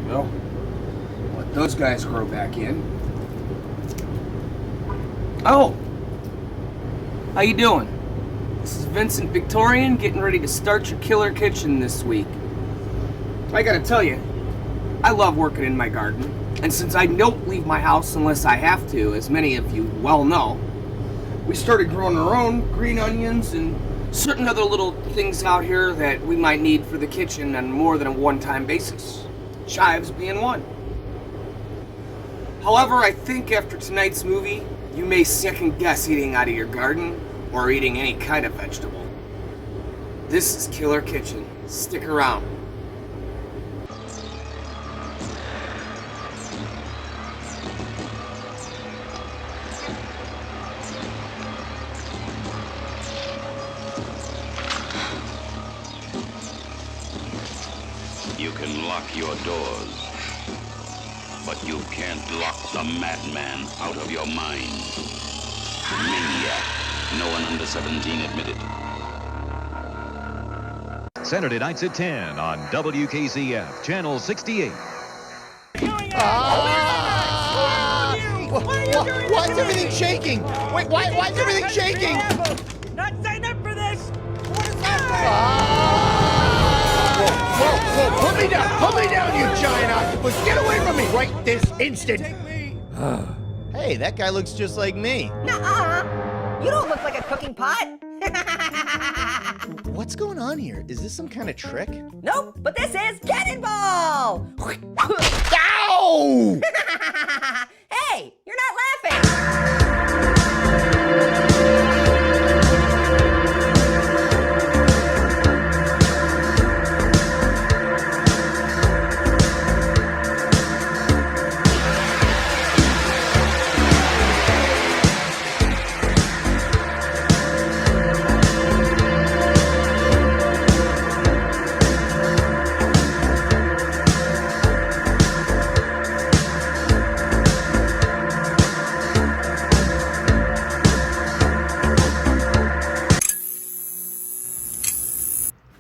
Well, let those guys grow back in. Oh! How you doing? This is Vincent Victorian, getting ready to start your killer kitchen this week. I gotta tell you, I love working in my garden, and since I don't leave my house unless I have to, as many of you well know, we started growing our own green onions and certain other little things out here that we might need for the kitchen on more than a one-time basis. Chives being one. However, I think after tonight's movie, you may second guess eating out of your garden or eating any kind of vegetable. This is Killer Kitchen. Stick around. You can lock your doors, but you can't lock the madman out of your mind. Maniac. No one under 17 admitted. Saturday nights at 10 on WKZF, Channel 68. Why is everything shaking? Wait, why is everything shaking? Not signed up for this! What is that? Whoa, put me down, you giant octopus! Get away from me right this instant! Hey, that guy looks just like me. Nuh-uh. You don't look like a cooking pot. What's going on here? Is this some kind of trick? Nope, but this is Cannonball! Ow! Hey, you're not laughing!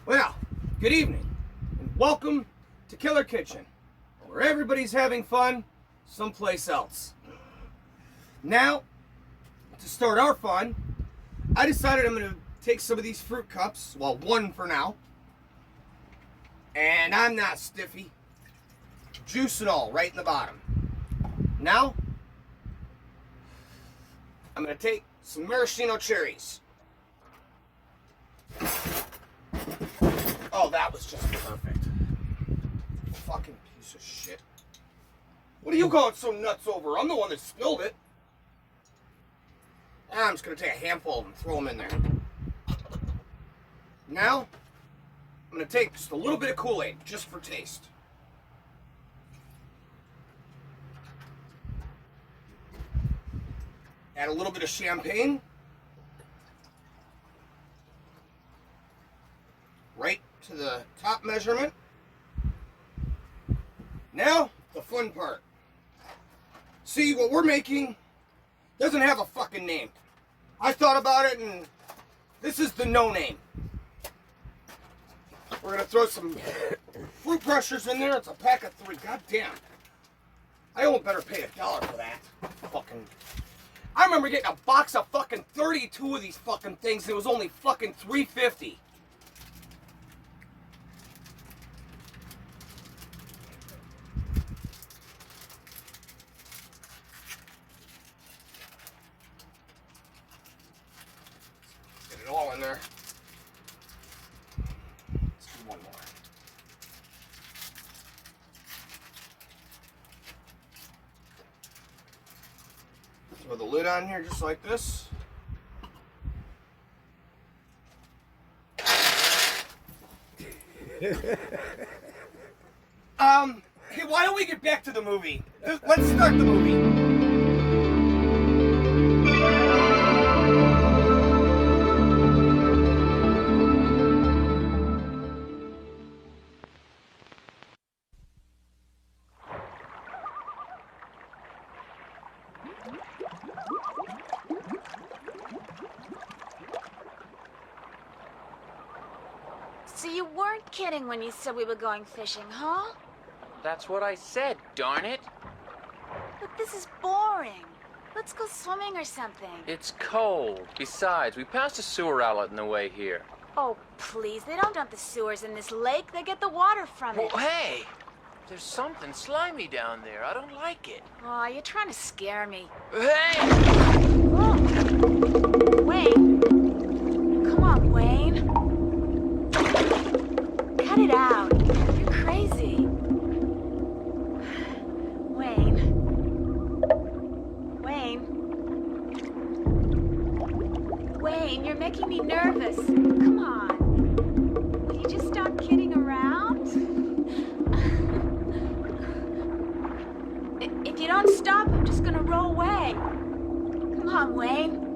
Well, good evening, and welcome to Killer Kitchen, where everybody's having fun someplace else. Now, to start our fun, I decided I'm going to take some of these fruit cups, well, one for now, and I'm not stiffy, juice and all, right in the bottom. Now, I'm going to take some maraschino cherries. Oh, that was just perfect. Fucking piece of shit. What are you going so nuts over? I'm the one that spilled it. I'm just going to take a handful of them and throw them in there. Now, I'm going to take just a little bit of Kool-Aid, just for taste. Add a little bit of champagne. Right to the top measurement. Now, the fun part. See, what we're making doesn't have a fucking name. I thought about it, and this is the no name. We're gonna throw some fruit crushers in there. It's a pack of 3. God damn. I won't better pay $1 for that. Fucking. I remember getting a box of fucking 32 of these fucking things, and it was only fucking $3.50. Get it all in there. Let's do one more. Throw the lid on here just like this. Hey, why don't we get back to the movie? Let's start the movie. So you weren't kidding when you said we were going fishing, huh? That's what I said, darn it. But this is boring. Let's go swimming or something. It's cold. Besides, we passed a sewer outlet on the way here. Oh, please. They don't dump the sewers in this lake. They get the water from it. Well, hey! There's something slimy down there. I don't like it. Oh, you're trying to scare me. Hey! Oh. Wayne. Come on, Wayne. Cut it out. You're crazy. Wayne. Wayne. Wayne, you're making me nervous. Come on. Will you just stop kidding around? If you don't stop, I'm just gonna roll away. Come on, Wayne.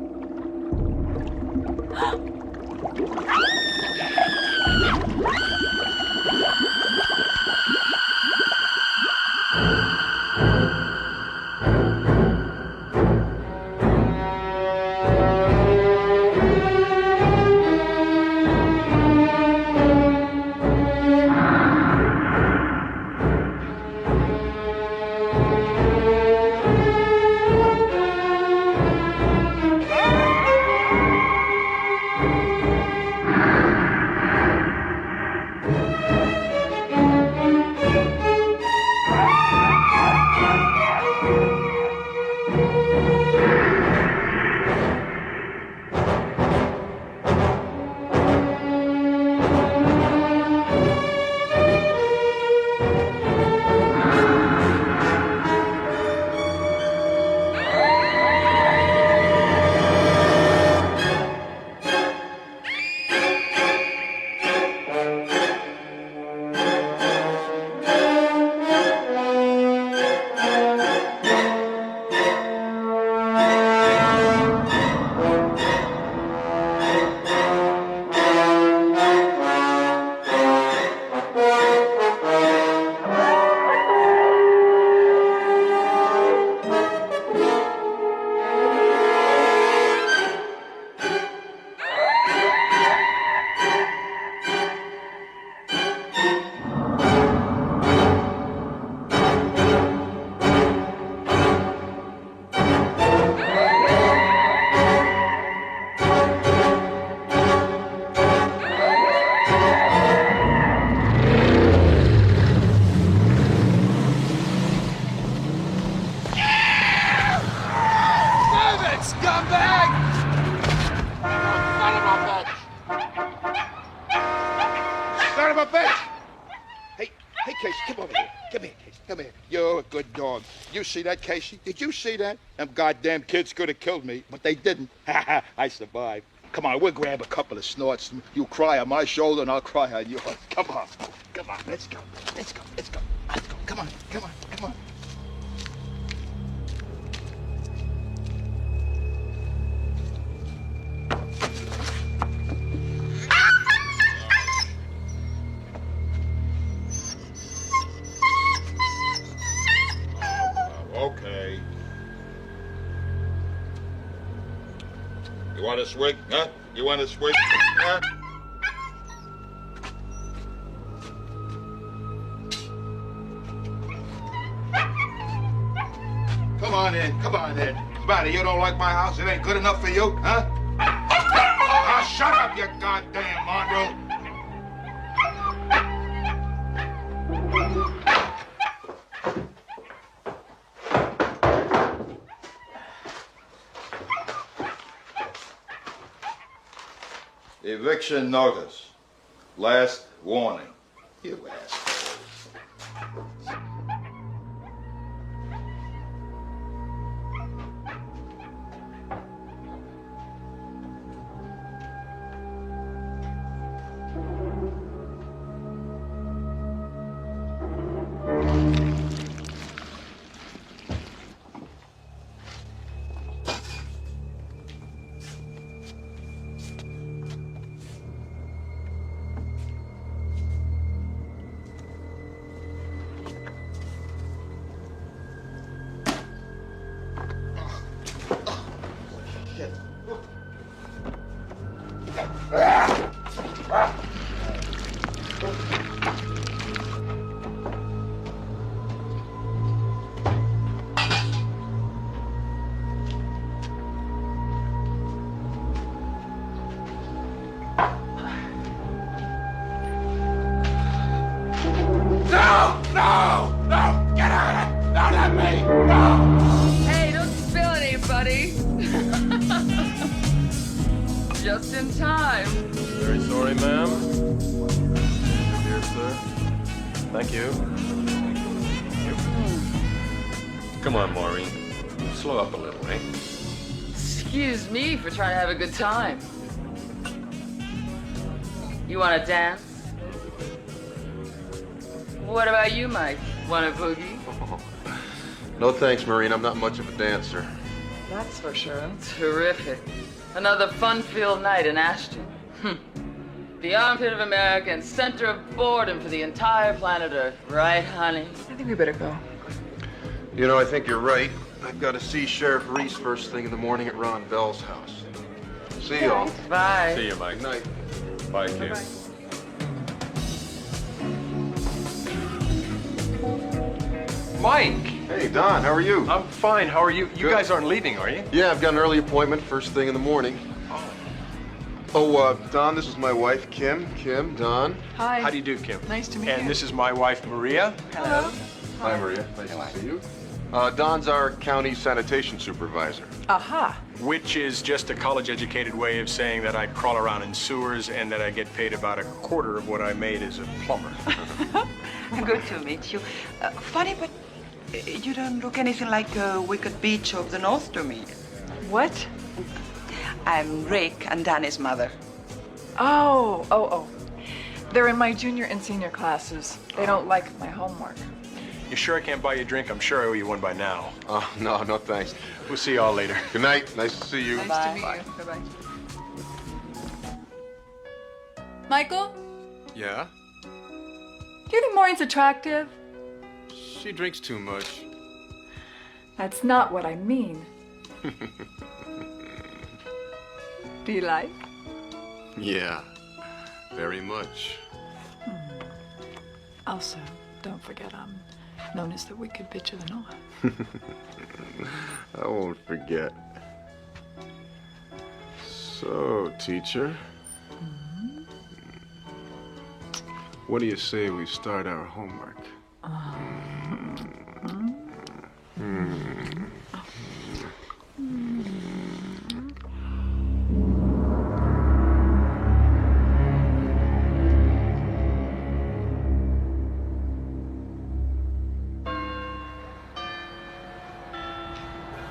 You see that, Casey? Did you see that? Them goddamn kids could have killed me, but they didn't. I survived. Come on, we'll grab a couple of snorts. You cry on my shoulder and I'll cry on yours. Come on. Come on, let's go. Let's go. Let's go. Let's go. Come on. Come on. Come on. Okay. You want to swig, huh? You want to swig, huh? Come on in. Come on in. What's the matter? You don't like my house? It ain't good enough for you, huh? Oh, shut up, you goddamn mongrel. Eviction notice. Last warning. You asshole. No! No! Get out of it! Don't let me! No! Hey, don't spill any, buddy. Just in time. Very sorry, ma'am. Here, sir. Thank you. Come on, Maureen. Slow up a little, eh? Excuse me for trying to have a good time. You want to dance? What about you, Mike? Want a boogie? No thanks, Maureen. I'm not much of a dancer. That's for sure. Terrific. Another fun-filled night in Ashton. The armpit of America and center of boredom for the entire planet Earth. Right, honey? I think we better go. You know, I think you're right. I've got to see Sheriff Reese first thing in the morning at Ron Bell's house. See y'all. Bye. See you, Mike. Good night. Bye, Kim. Mike! Hey, Don, how are you? I'm fine. How are you? You Good. guys aren't leaving, are you? Yeah, I've got an early appointment first thing in the morning. Oh, Don, this is my wife, Kim. Kim, Don. Hi. How do you do, Kim? Nice to meet And this is my wife, Maria. Hello. Hi, Maria. Nice to see you. Don's our county sanitation supervisor. Aha. Which is just a college-educated way of saying that I crawl around in sewers and that I get paid about a quarter of what I made as a plumber. Good to meet you. Funny, but you don't look anything like Wicked Beach of the North to me. What? I'm Rick and Danny's mother. Oh. They're in my junior and senior classes. They don't like my homework. You sure I can't buy you a drink? I'm sure I owe you one by now. Oh, no thanks. We'll see y'all later. Good night. Nice to see you. Nice to meet you. Bye-bye. Michael, Yeah? do you think Maureen's attractive? She drinks too much. That's not what I mean. Do you like? Yeah, very much. Also, don't forget I'm known as the Wicked Bitch of the North. I won't forget. So, teacher, what do you say we start our homework?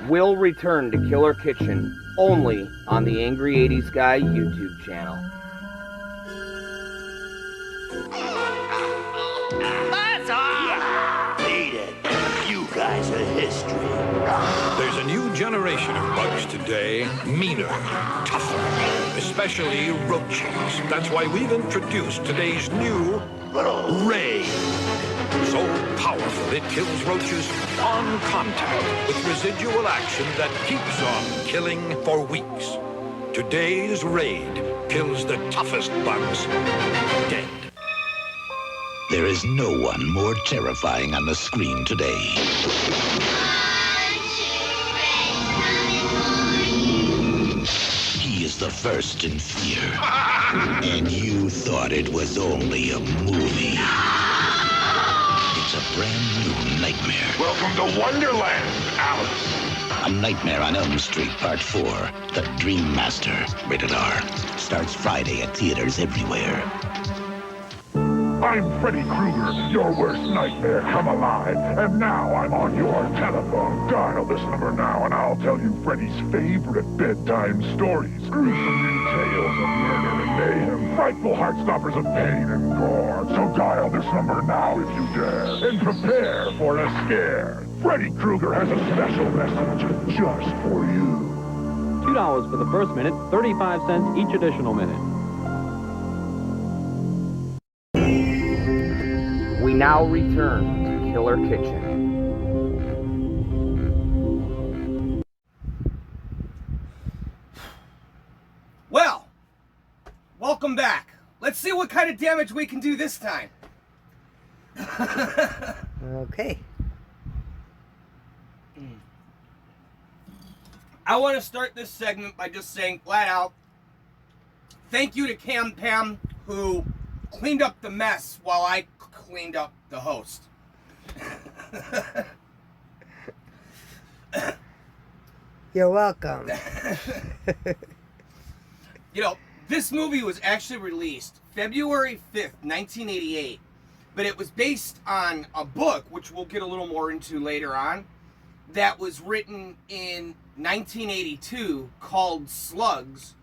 Will return to Killer Kitchen only on the Angry 80s Guy YouTube channel. That's all! Beat it. You guys are history. There's a new generation of bugs today, meaner, tougher, especially roaches. That's why we've introduced today's new Ray. So powerful, it kills roaches on contact with residual action that keeps on killing for weeks. Today's Raid kills the toughest bugs dead. There is no one more terrifying on the screen today. He is the first in fear. And you thought it was only a movie. It's a brand new nightmare. Welcome to Wonderland, Alice. A Nightmare on Elm Street Part 4, The Dream Master, rated R. Starts Friday at theaters everywhere. I'm Freddy Krueger, your worst nightmare come alive. And now I'm on your telephone. Dial this number now and I'll tell you Freddy's favorite bedtime stories. Gruesome new tales of murder and mayhem. Frightful heartstoppers of pain and gore. So dial this number now if you dare. And prepare for a scare. Freddy Krueger has a special message just for you. $2 for the first minute, 35 cents each additional minute. We now return to Killer Kitchen. Well, welcome back. Let's see what kind of damage we can do this time. Okay. I want to start this segment by just saying flat out, thank you to Cam Pam, who cleaned up the mess while I cleaned up the host. You're welcome. You know, this movie was actually released February 5th, 1988, but it was based on a book, which we'll get a little more into later on, that was written in 1982 called SLUGS.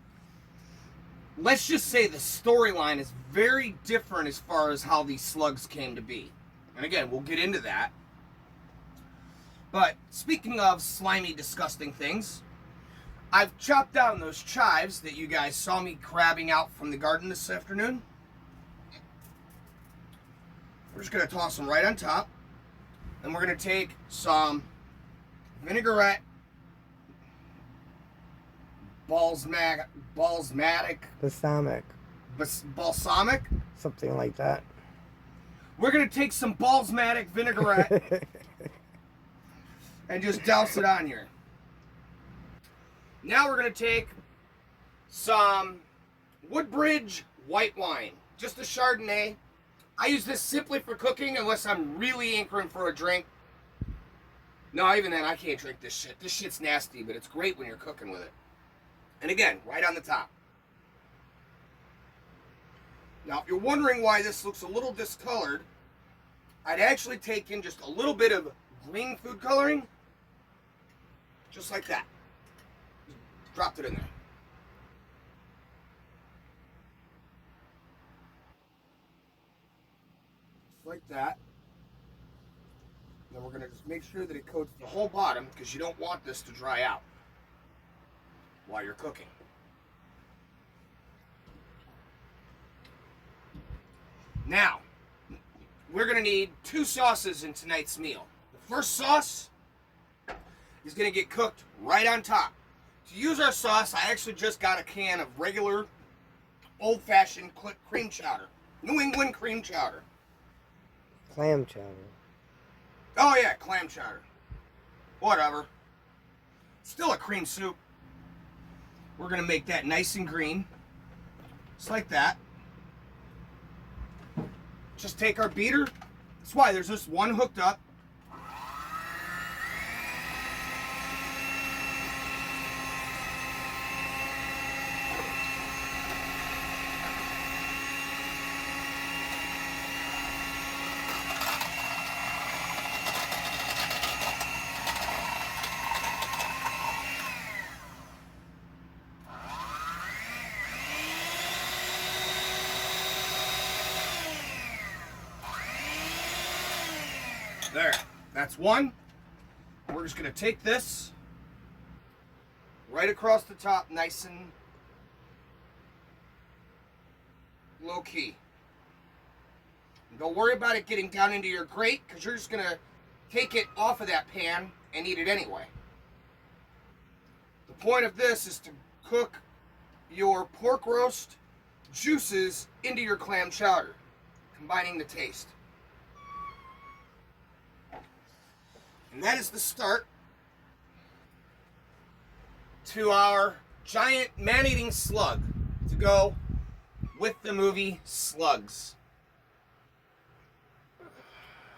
Let's just say the storyline is very different as far as how these slugs came to be. And again, we'll get into that. But speaking of slimy, disgusting things, I've chopped down those chives that you guys saw me grabbing out from the garden this afternoon. We're just going to toss them right on top. And we're going to take some vinaigrette, balsamic, something like that. We're going to take some balsamic vinaigrette and just douse it on here. Now we're going to take some Woodbridge white wine, just a Chardonnay. I use this simply for cooking unless I'm really hankering for a drink. No, even then I can't drink this shit. This shit's nasty, but it's great when you're cooking with it. And again, right on the top. Now, if you're wondering why this looks a little discolored, I'd actually take in just a little bit of green food coloring, just like that. Just dropped it in there. Just like that. Then we're going to just make sure that it coats the whole bottom, because you don't want this to dry out while you're cooking. Now, we're going to need 2 sauces in tonight's meal. The first sauce is going to get cooked right on top. To use our sauce, I actually just got a can of regular old-fashioned cream chowder. New England cream chowder. Clam chowder. Oh yeah, clam chowder. Whatever. Still a cream soup. We're going to make that nice and green. Just like that. Just take our beater. That's why there's just one hooked up. There, that's one. We're just going to take this right across the top, nice and low key. And don't worry about it getting down into your grate, because you're just going to take it off of that pan and eat it anyway. The point of this is to cook your pork roast juices into your clam chowder, combining the taste. And that is the start to our giant man-eating slug to go with the movie Slugs.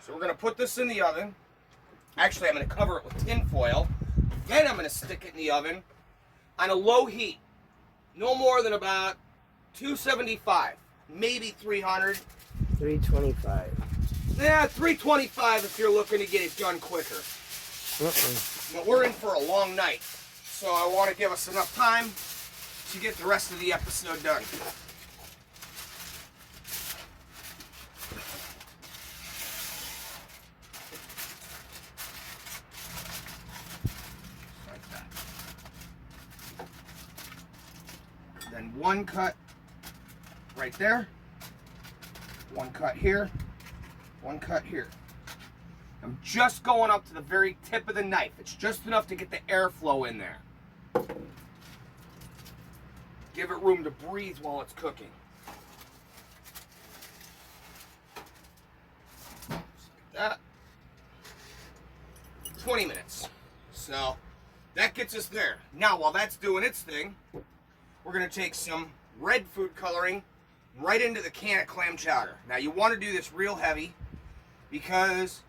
So we're going to put this in the oven. Actually, I'm going to cover it with tin foil. Then I'm going to stick it in the oven on a low heat. No more than about 275, maybe 300. 325. Yeah, 325 if you're looking to get it done quicker. But we're in for a long night, so I want to give us enough time to get the rest of the episode done. Like that. Then one cut right there, one cut here, one cut here. I'm just going up to the very tip of the knife. It's just enough to get the airflow in there. Give it room to breathe while it's cooking. Just like that. 20 minutes. So that gets us there. Now, while that's doing its thing, we're going to take some red food coloring right into the can of clam chowder. Now, you want to do this real heavy because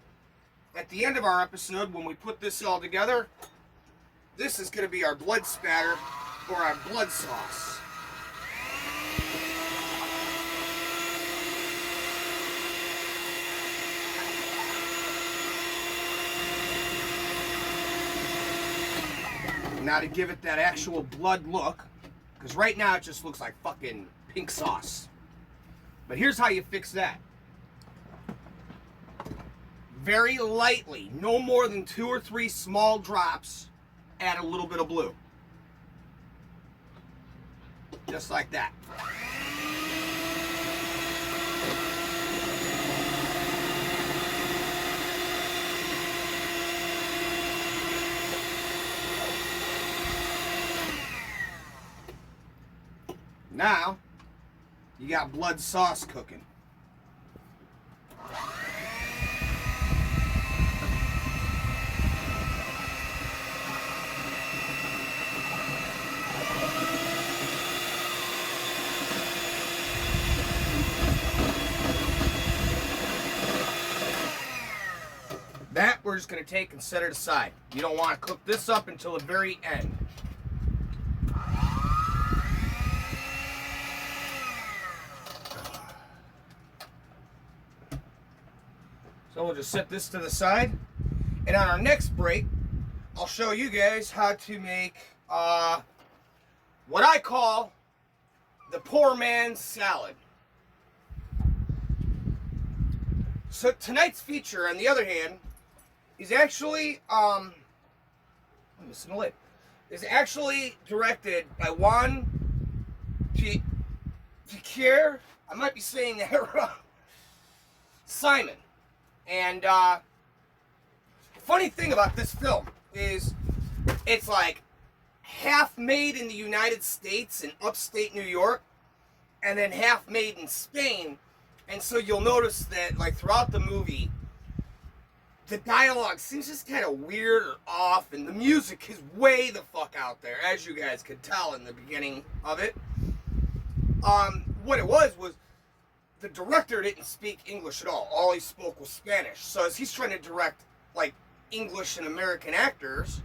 at the end of our episode, when we put this all together, this is going to be our blood spatter or our blood sauce. Now to give it that actual blood look, because right now it just looks like fucking pink sauce. But here's how you fix that. Very lightly, no more than 2 or 3 small drops, add a little bit of blue. Just like that. Now, you got blood sauce cooking. That we're just going to take and set it aside. You don't want to cook this up until the very end. So we'll just set this to the side. And on our next break, I'll show you guys how to make what I call the poor man's salad. So tonight's feature, on the other hand, is actually, I'm missing a lid, is actually directed by Juan Piquer. I might be saying that wrong. Simon. And funny thing about this film is it's like half made in the United States in upstate New York and then half made in Spain. And so you'll notice that like throughout the movie the dialogue seems just kind of weird or off, and the music is way the fuck out there, as you guys could tell in the beginning of it. What it was the director didn't speak English at all. All he spoke was Spanish. So as he's trying to direct like English and American actors,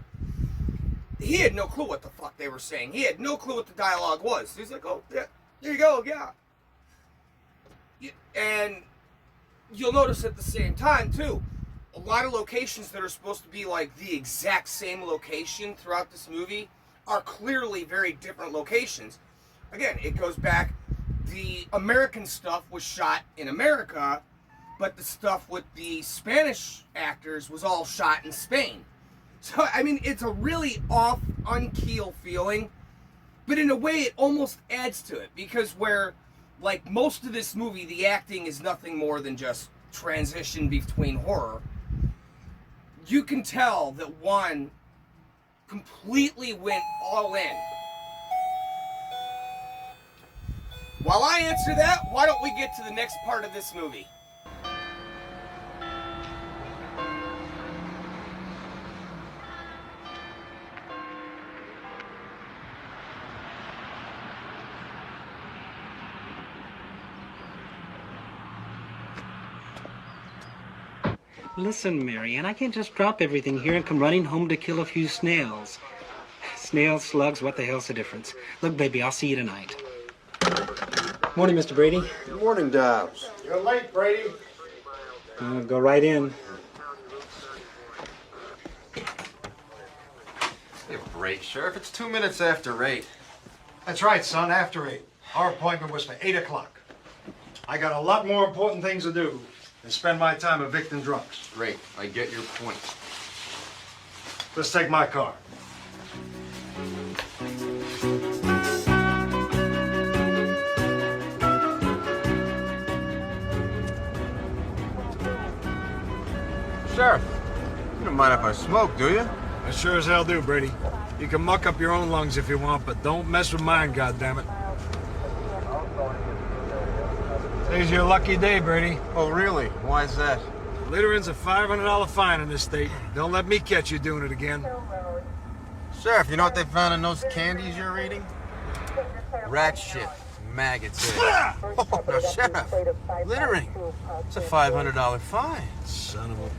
he had no clue what the fuck they were saying. He had no clue what the dialogue was. He's like, oh, yeah, there you go, yeah. And you'll notice at the same time, too, a lot of locations that are supposed to be like the exact same location throughout this movie are clearly very different locations. Again, it goes back, the American stuff was shot in America, but the stuff with the Spanish actors was all shot in Spain. So, I mean, it's a really off, unkeel feeling, but in a way it almost adds to it, because where, like, most of this movie, the acting is nothing more than just transition between horror, you can tell that Juan completely went all in. While I answer that, why don't we get to the next part of this movie? Listen, Marianne, I can't just drop everything here and come running home to kill a few snails. Snails, slugs, what the hell's the difference? Look, baby, I'll see you tonight. Morning, Mr. Brady. Good morning, Dobbs. You're late, Brady. Go right in. Give a break, Sheriff. It's 2 minutes after 8. That's right, son, after 8. Our appointment was for 8 o'clock. I got a lot more important things to do than spend my time evicting drunks. Great. I get your point. Let's take my car. Sheriff, you don't mind if I smoke, do you? I sure as hell do, Brady. You can muck up your own lungs if you want, but don't mess with mine, goddammit. Today's your lucky day, Brady. Oh, really? Why is that? Littering's a $500 fine in this state. Don't let me catch you doing it again. Sheriff, you know what they found in those candies you're eating? Rat shit. Maggots in. Oh, no, Sheriff. Littering. It's a $500 fine. Son of a bitch.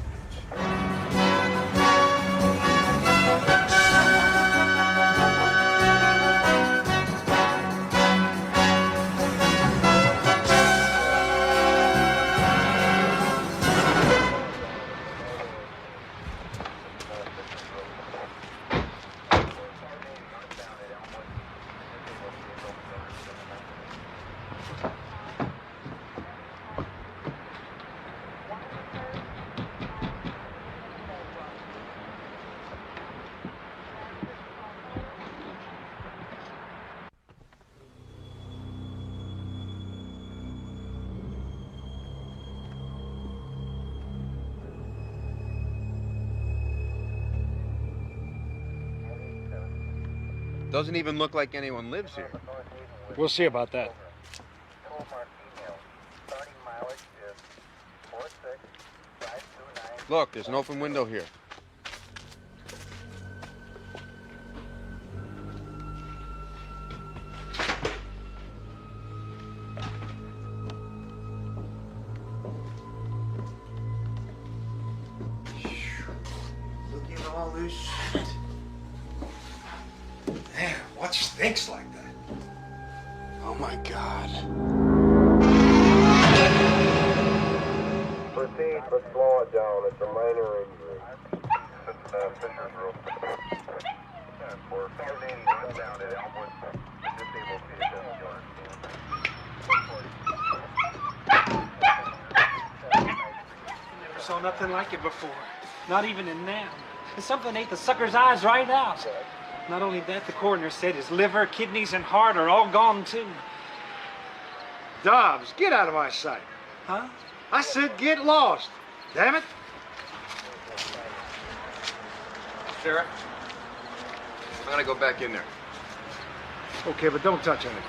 Doesn't even look like anyone lives here. We'll see about that. Look, there's an open window here. Look at all this shit. Man, what stinks like that? Oh my God. Proceed, but slow it down. It's a minor injury. Fisher's Road. For 481 down at Elmwood. Disabled vehicle. Never saw nothing like it before. Not even in them. And something ate the sucker's eyes right out. Not only that, the coroner said his liver, kidneys, and heart are all gone too. Dobbs, get out of my sight. Huh? I said get lost. Damn it. Sheriff, I'm gonna go back in there. Okay, but don't touch anything.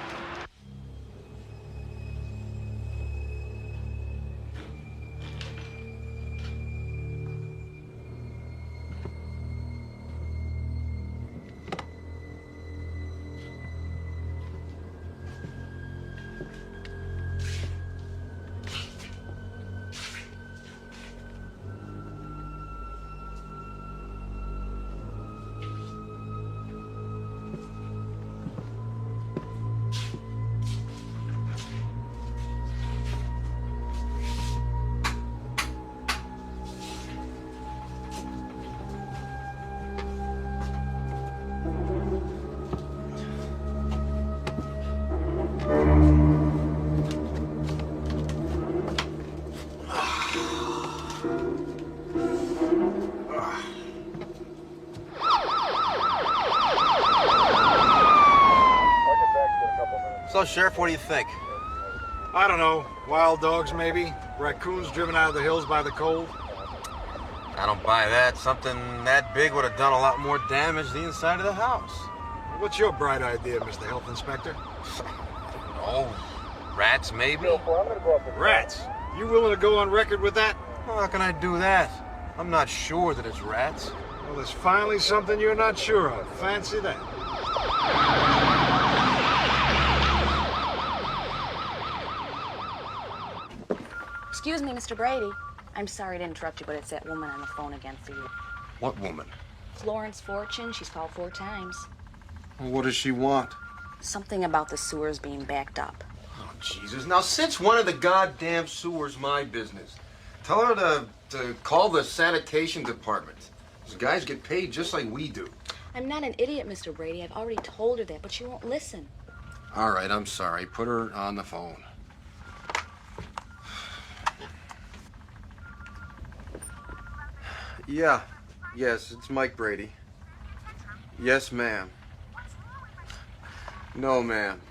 So, Sheriff, what do you think? I don't know. Wild dogs, maybe? Raccoons driven out of the hills by the cold? I don't buy that. Something that big would have done a lot more damage to the inside of the house. What's your bright idea, Mr. Health Inspector? Oh, rats, maybe? Rats? You willing to go on record with that? Well, how can I do that? I'm not sure that it's rats. Well, there's finally something you're not sure of. Fancy that. Excuse me, Mr. Brady. I'm sorry to interrupt you, but it's that woman on the phone again for you. What woman? Florence Fortune. She's called 4 times. Well, what does she want? Something about the sewers being backed up. Oh, Jesus. Now, since when are the goddamn sewers my business? Tell her to call the sanitation department. Those guys get paid just like we do. I'm not an idiot, Mr. Brady. I've already told her that, but she won't listen. All right, I'm sorry. Put her on the phone. Yeah. Yes, it's Mike Brady. Yes, ma'am. No, ma'am.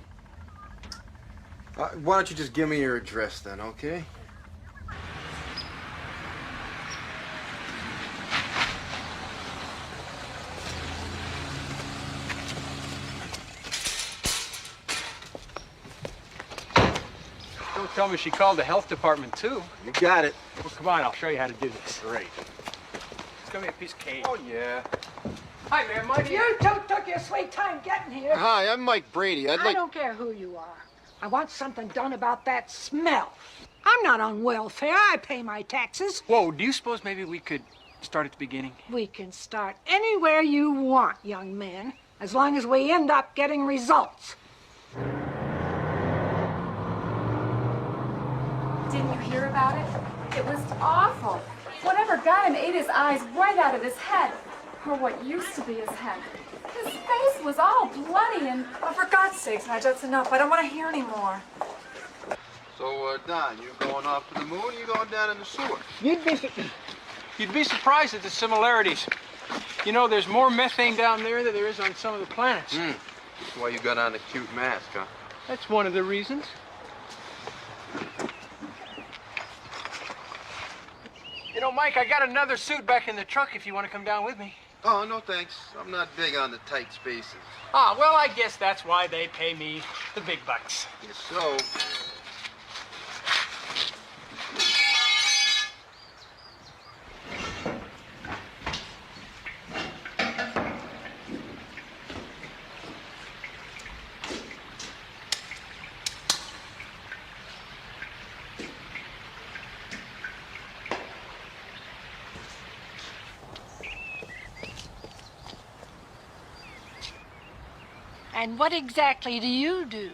Why don't you just give me your address then, okay? Don't tell me she called the health department too. You got it. Well, come on, I'll show you how to do this. Great. It's gonna be a piece of cake. Oh, yeah. Hi, man. Mike. You two took your sweet time getting here. Hi, I'm Mike Brady. I don't care who you are. I want something done about that smell. I'm not on welfare. I pay my taxes. Whoa, do you suppose maybe we could start at the beginning? We can start anywhere you want, young man, as long as we end up getting results. Didn't you hear about it? It was awful. Whatever got him ate his eyes right out of his head. Or what used to be his head. His face was all bloody and... Oh, for God's sakes, Madge, that's enough. I don't want to hear any more. So, Don, you going off to the moon or you going down in the sewer? You'd be surprised at the similarities. You know, there's more methane down there than there is on some of the planets. That's why you got on the cute mask, huh? That's one of the reasons. You know, Mike, I got another suit back in the truck if you want to come down with me. Oh, no thanks. I'm not big on the tight spaces. Ah, well, I guess that's why they pay me the big bucks. Yes, so... And what exactly do you do?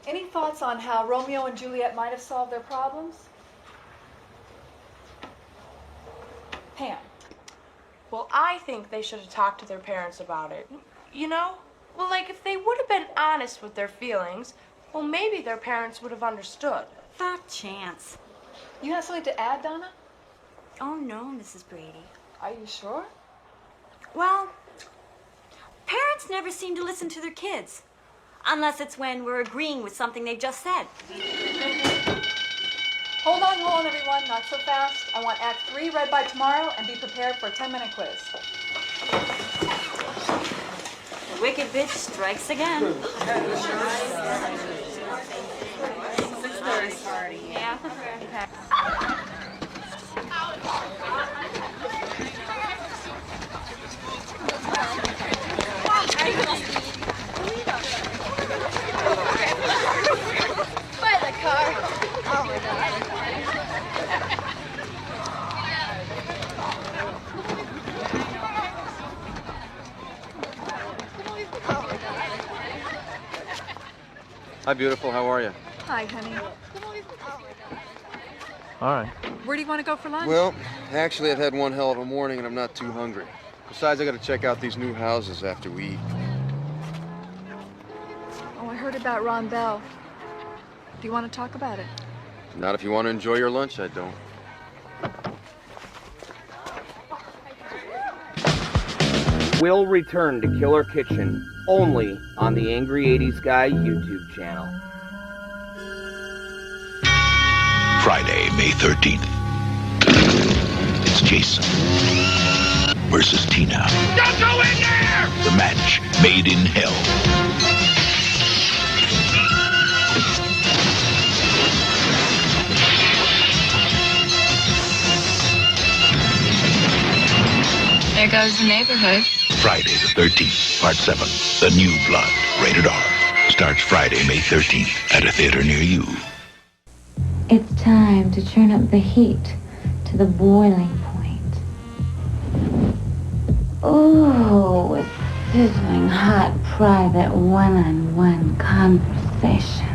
Any thoughts on how Romeo and Juliet might have solved their problems? Pam. Well, I think they should have talked to their parents about it. You know? Well, like, if they would have been honest with their feelings, well, maybe their parents would have understood. Not chance. You have something to add, Donna? Oh, no, Mrs. Brady. Are you sure? Well, parents never seem to listen to their kids. Unless it's when we're agreeing with something they've just said. Hold on, everyone. Not so fast. I want Act 3 read by tomorrow and be prepared for a 10-minute quiz. The wicked bitch strikes again. Yeah. By the car. Oh my God. Hi, beautiful. How are you? Hi, honey. All right. Where do you want to go for lunch? Well, actually, I've had one hell of a morning and I'm not too hungry. Besides, I got to check out these new houses after we eat. Oh, I heard about Ron Bell. Do you want to talk about it? Not if you want to enjoy your lunch, I don't. Will return to Killer Kitchen only on the Angry 80s Guy YouTube channel. Friday, May 13th. It's Jason versus Tina. Don't go in there! The match made in hell. There goes the neighborhood. Friday the 13th, Part 7, The New Blood, rated R. Starts Friday, May 13th at a theater near you. It's time to turn up the heat to the boiling point. Ooh, a sizzling hot private one-on-one conversation.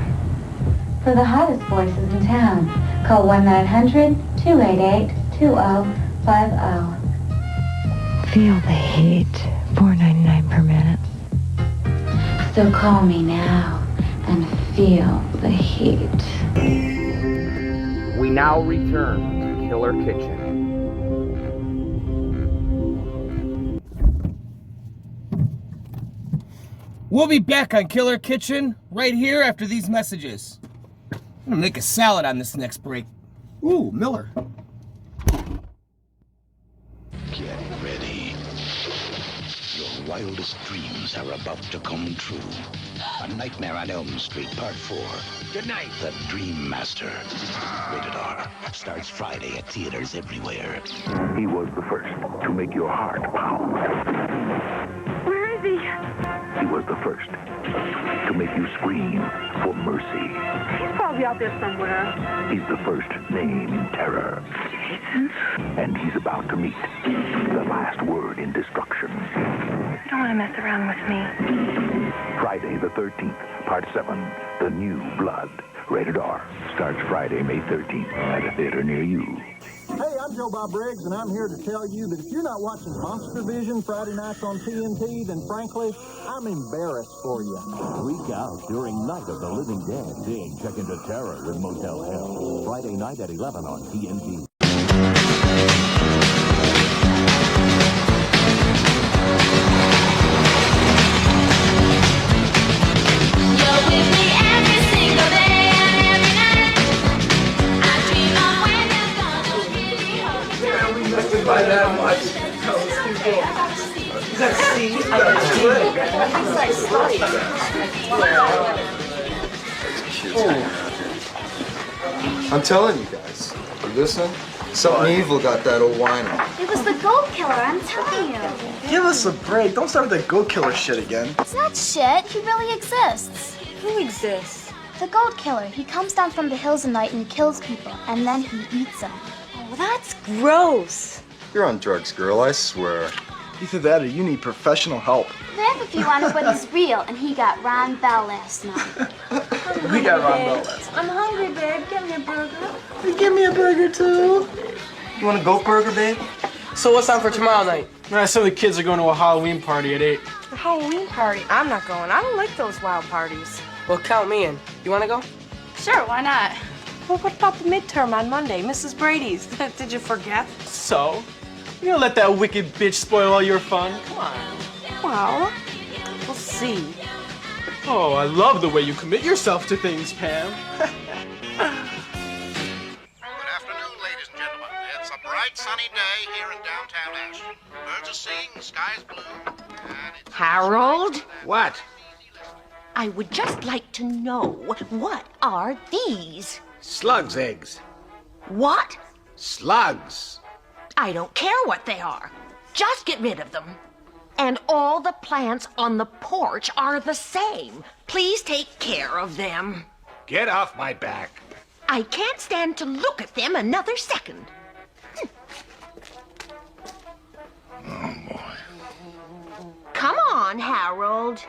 For the hottest voices in town, call 1-900-288-2050. Feel the heat. $4.99 per minute. So call me now and feel the heat. We now return to Killer Kitchen. We'll be back on Killer Kitchen right here after these messages. I'm gonna make a salad on this next break. Ooh, Miller. Get ready. Your wildest dreams are about to come true. A Nightmare on Elm Street, Part 4. Good night. The Dream Master. Rated R. Starts Friday at theaters everywhere. He was the first to make your heart pound. Where is he? He was the first to make you scream for mercy. He's probably out there somewhere. He's the first name in terror. Jason? And he's about to meet the last word in destruction. You don't want to mess around with me. Friday the 13th, Part 7, The New Blood. Rated R. Starts Friday, May 13th at a theater near you. Hey, I'm Joe Bob Briggs, and I'm here to tell you that if you're not watching Monster Vision Friday nights on TNT, then frankly, I'm embarrassed for you. Freak out during Night of the Living Dead. Dig check into terror with Motel Hell. Friday night at 11 on TNT. By that much. Let's see. I'm telling you guys. You listen? Something evil got that old wine on. It was the goat killer, I'm telling you. Give us a break. Don't start with that goat killer shit again. It's not shit. He really exists. Who exists? The goat killer. He comes down from the hills at night and kills people, and then he eats them. Oh, that's gross. You're on drugs, girl, I swear. Either that or you need professional help. Laugh if you want to, but he's real, and he got Ron Bell last night. We got Ron Bell last I'm hungry, babe. Give me a burger. Give me a burger, too. You want a goat burger, babe? So what's on for tomorrow night? Some of the kids are going to a Halloween party at 8. A Halloween party? I'm not going. I don't like those wild parties. Well, count me in. You want to go? Sure, why not? Well, what about the midterm on Monday? Mrs. Brady's. Did you forget? So? You're gonna let that wicked bitch spoil all your fun? Come on. Well, we'll see. Oh, I love the way you commit yourself to things, Pam. Good afternoon, ladies and gentlemen. It's a bright, sunny day here in downtown Ashland. Birds are singing, the sky's blue, and it's... Harold? What? I would just like to know, what are these? Slugs eggs. What? Slugs. I don't care what they are. Just get rid of them. And all the plants on the porch are the same. Please take care of them. Get off my back. I can't stand to look at them another second. Oh, boy. Come on, Harold.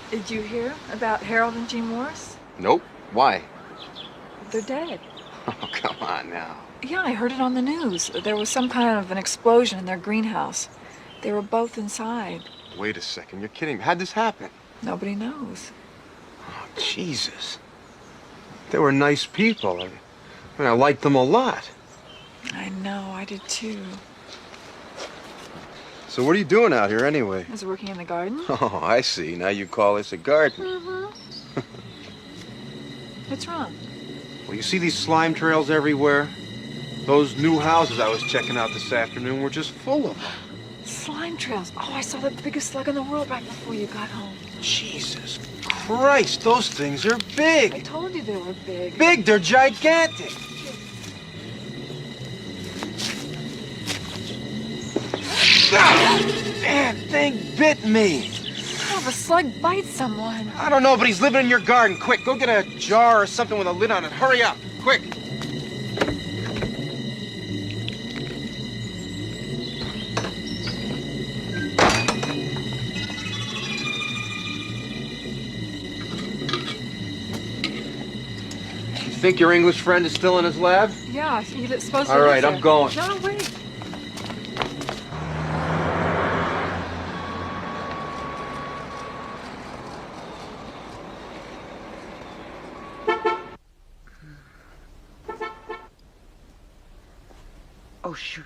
Did you hear about Harold and Jean Morris? Nope. Why? They're dead. Oh, come on now. Yeah, I heard it on the news. There was some kind of an explosion in their greenhouse. They were both inside. Wait a second. You're kidding me. How'd this happen? Nobody knows. Oh, Jesus. They were nice people. I liked them a lot. I know, I did too. So what are you doing out here anyway? I was working in the garden. Oh, I see. Now you call this a garden. Mm-hmm. What's wrong? Well, you see these slime trails everywhere? Those new houses I was checking out this afternoon were just full of them. Slime trails. Oh, I saw the biggest slug in the world right before you got home. Jesus Christ, those things are big. I told you they were big. Big, they're gigantic. Ah, that thing bit me. How if a slug bites someone? I don't know, but he's living in your garden. Quick, go get a jar or something with a lid on it. Hurry up, quick. You think your English friend is still in his lab? Yeah, he's supposed to. All right, I'm going. No, wait. Oh, shoot.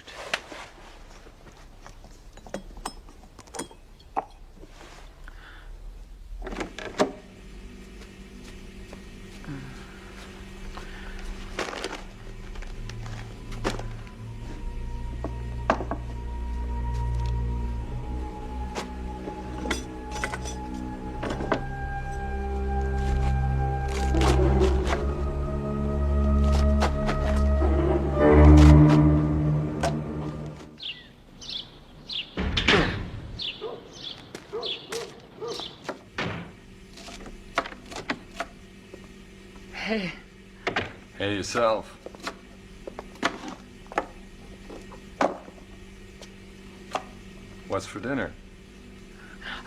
Hey. Hey, yourself. What's for dinner?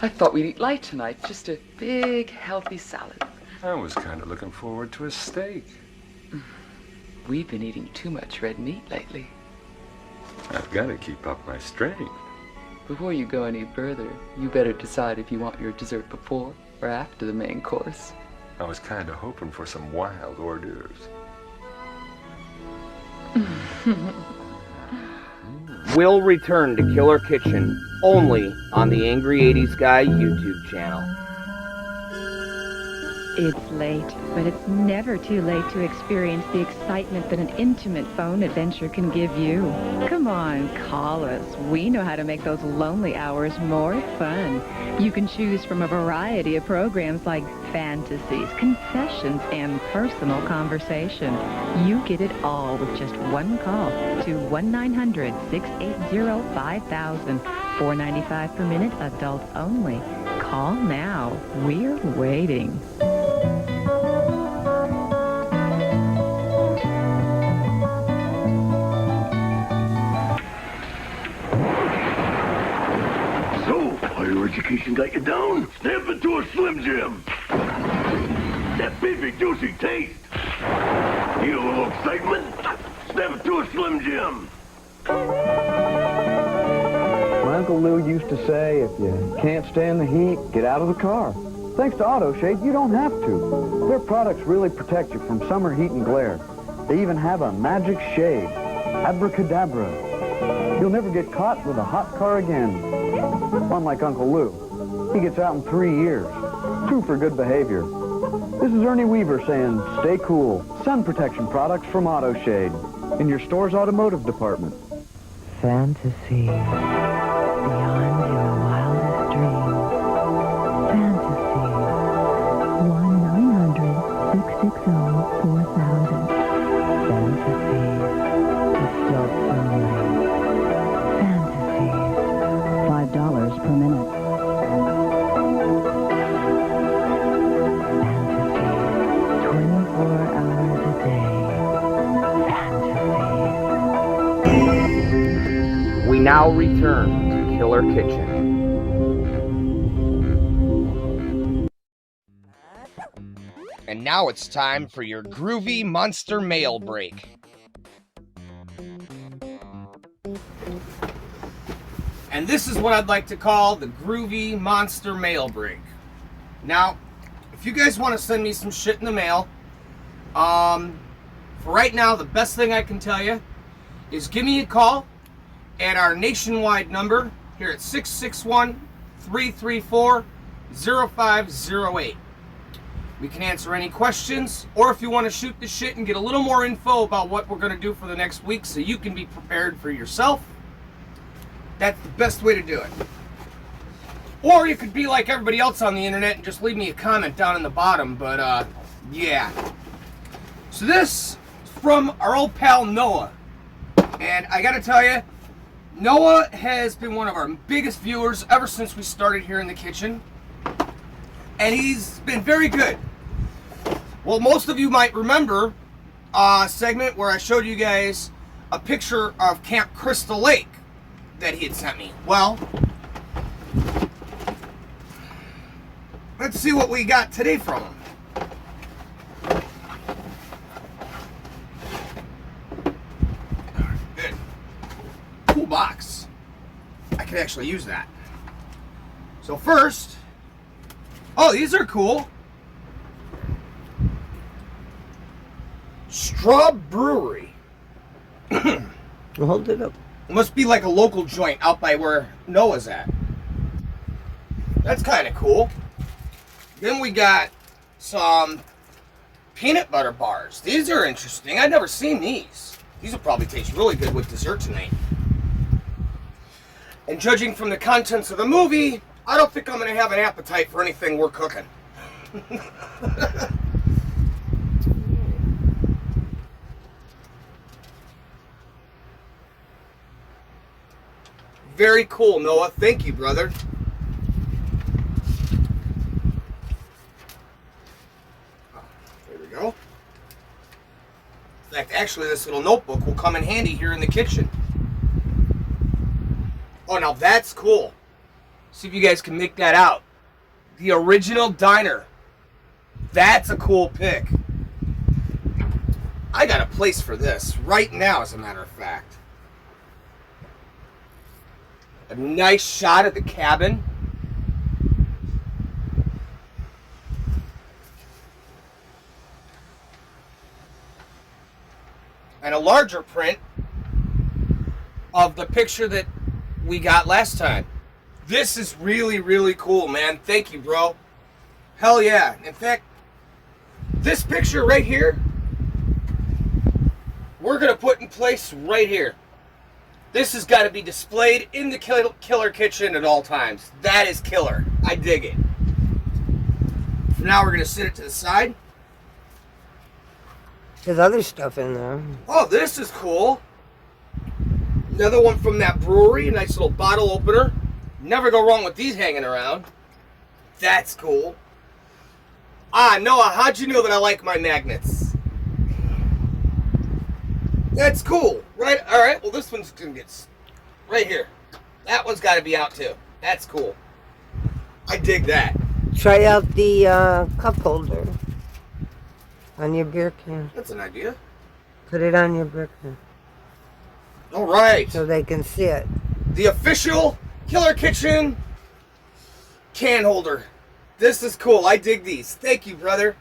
I thought we'd eat light tonight. Just a big, healthy salad. I was kind of looking forward to a steak. We've been eating too much red meat lately. I've got to keep up my strength. Before you go any further, you better decide if you want your dessert before or after the main course. I was kind of hoping for some wild hors d'oeuvres. We'll return to Killer Kitchen only on the Angry 80s Guy YouTube channel. It's late, but it's never too late to experience the excitement that an intimate phone adventure can give you. Come on, call us. We know how to make those lonely hours more fun. You can choose from a variety of programs like fantasies, confessions, and personal conversation. You get it all with just one call to 1-900-680-5000. $4.95 per minute, adults only. Call now. We're waiting. Higher education got you down? Snap into a Slim Jim. That beefy, juicy taste. Need a little excitement? Snap into a Slim Jim. My Uncle Lou used to say, if you can't stand the heat, get out of the car. Thanks to Auto Shade, you don't have to. Their products really protect you from summer heat and glare. They even have a magic shade. Abracadabra. You'll never get caught with a hot car again. Unlike Uncle Lou. He gets out in 3 years. 2 for good behavior. This is Ernie Weaver saying, stay cool. Sun protection products from Auto Shade. In your store's automotive department. Fantasy. Beyond your wildest dreams. Fantasy. 1-900-660-4000. Fantasy. Adults only. Fantasy. $5 per minute. Fantasy. 24 hours a day. Fantasy. We now return to Killer Kitchen. And now it's time for your groovy monster mail break. And this is what I'd like to call the groovy monster mail break. Now, if you guys want to send me some shit in the mail, for right now, the best thing I can tell you is give me a call at our nationwide number here at 661-334-0508. We can answer any questions, or if you want to shoot the shit and get a little more info about what we're going to do for the next week so you can be prepared for yourself, that's the best way to do it. Or you could be like everybody else on the internet and just leave me a comment down in the bottom, but yeah. So this is from our old pal Noah. And I gotta tell you, Noah has been one of our biggest viewers ever since we started here in the kitchen. And he's been very good. Well, most of you might remember a segment where I showed you guys a picture of Camp Crystal Lake that he had sent me. Well, let's see what we got today from him. Good. Cool box. I could actually use that. So first, oh, these are cool. Straw Brewery. Hold it up. It must be like a local joint out by where Noah's at. That's kind of cool. Then we got some peanut butter bars. These are interesting. I've never seen these. These will probably taste really good with dessert tonight. And judging from the contents of the movie, I don't think I'm going to have an appetite for anything we're cooking. Very cool, Noah. Thank you, brother. There we go. In fact, actually, this little notebook will come in handy here in the kitchen. Oh, now that's cool. See if you guys can make that out. The original diner. That's a cool pick. I got a place for this right now, as a matter of fact. A nice shot of the cabin. And a larger print of the picture that we got last time. This is really, really cool, man. Thank you, bro. Hell yeah. In fact, this picture right here, we're going to put in place right here. This has got to be displayed in the killer kitchen at all times. That is killer. I dig it. For now, we're going to sit it to the side. There's other stuff in there. Oh, this is cool. Another one from that brewery. A nice little bottle opener. Never go wrong with these hanging around. That's cool. Ah, Noah, how'd you know that I like my magnets? That's cool, right? All right, well, this one's gonna get right here. That one's got to be out too. That's cool. I dig that. Try out the cup holder on your beer can. That's an idea. Put it on your beer can. All right. So they can see it. The official Killer Kitchen can holder. This is cool. I dig these. Thank you, brother.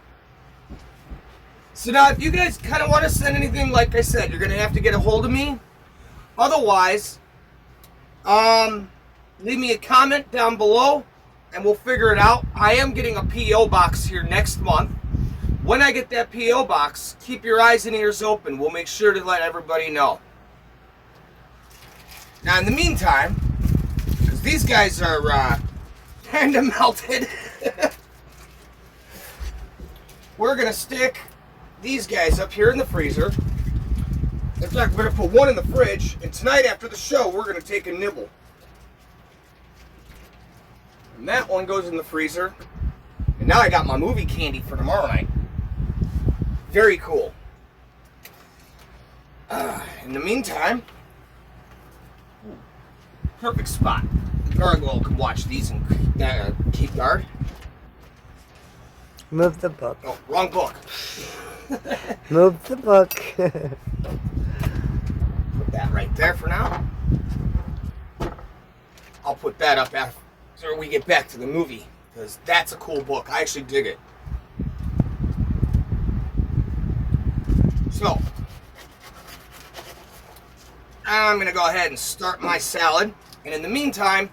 So now, if you guys kind of want to send anything, like I said, you're going to have to get a hold of me. Otherwise, leave me a comment down below, and we'll figure it out. I am getting a P.O. box here next month. When I get that P.O. box, keep your eyes and ears open. We'll make sure to let everybody know. Now, in the meantime, because these guys are kind of melted, we're going to stick these guys up here in the freezer. In fact, we're going to put one in the fridge, and tonight after the show, we're going to take a nibble. And that one goes in the freezer. And now I got my movie candy for tomorrow night. Very cool. In the meantime, perfect spot. The gargoyle can watch these and keep guard. Move the book. Oh, wrong book. Move the book. Put that right there for now. I'll put that up after we get back to the movie, because that's a cool book. I actually dig it. So, I'm going to go ahead and start my salad. And in the meantime,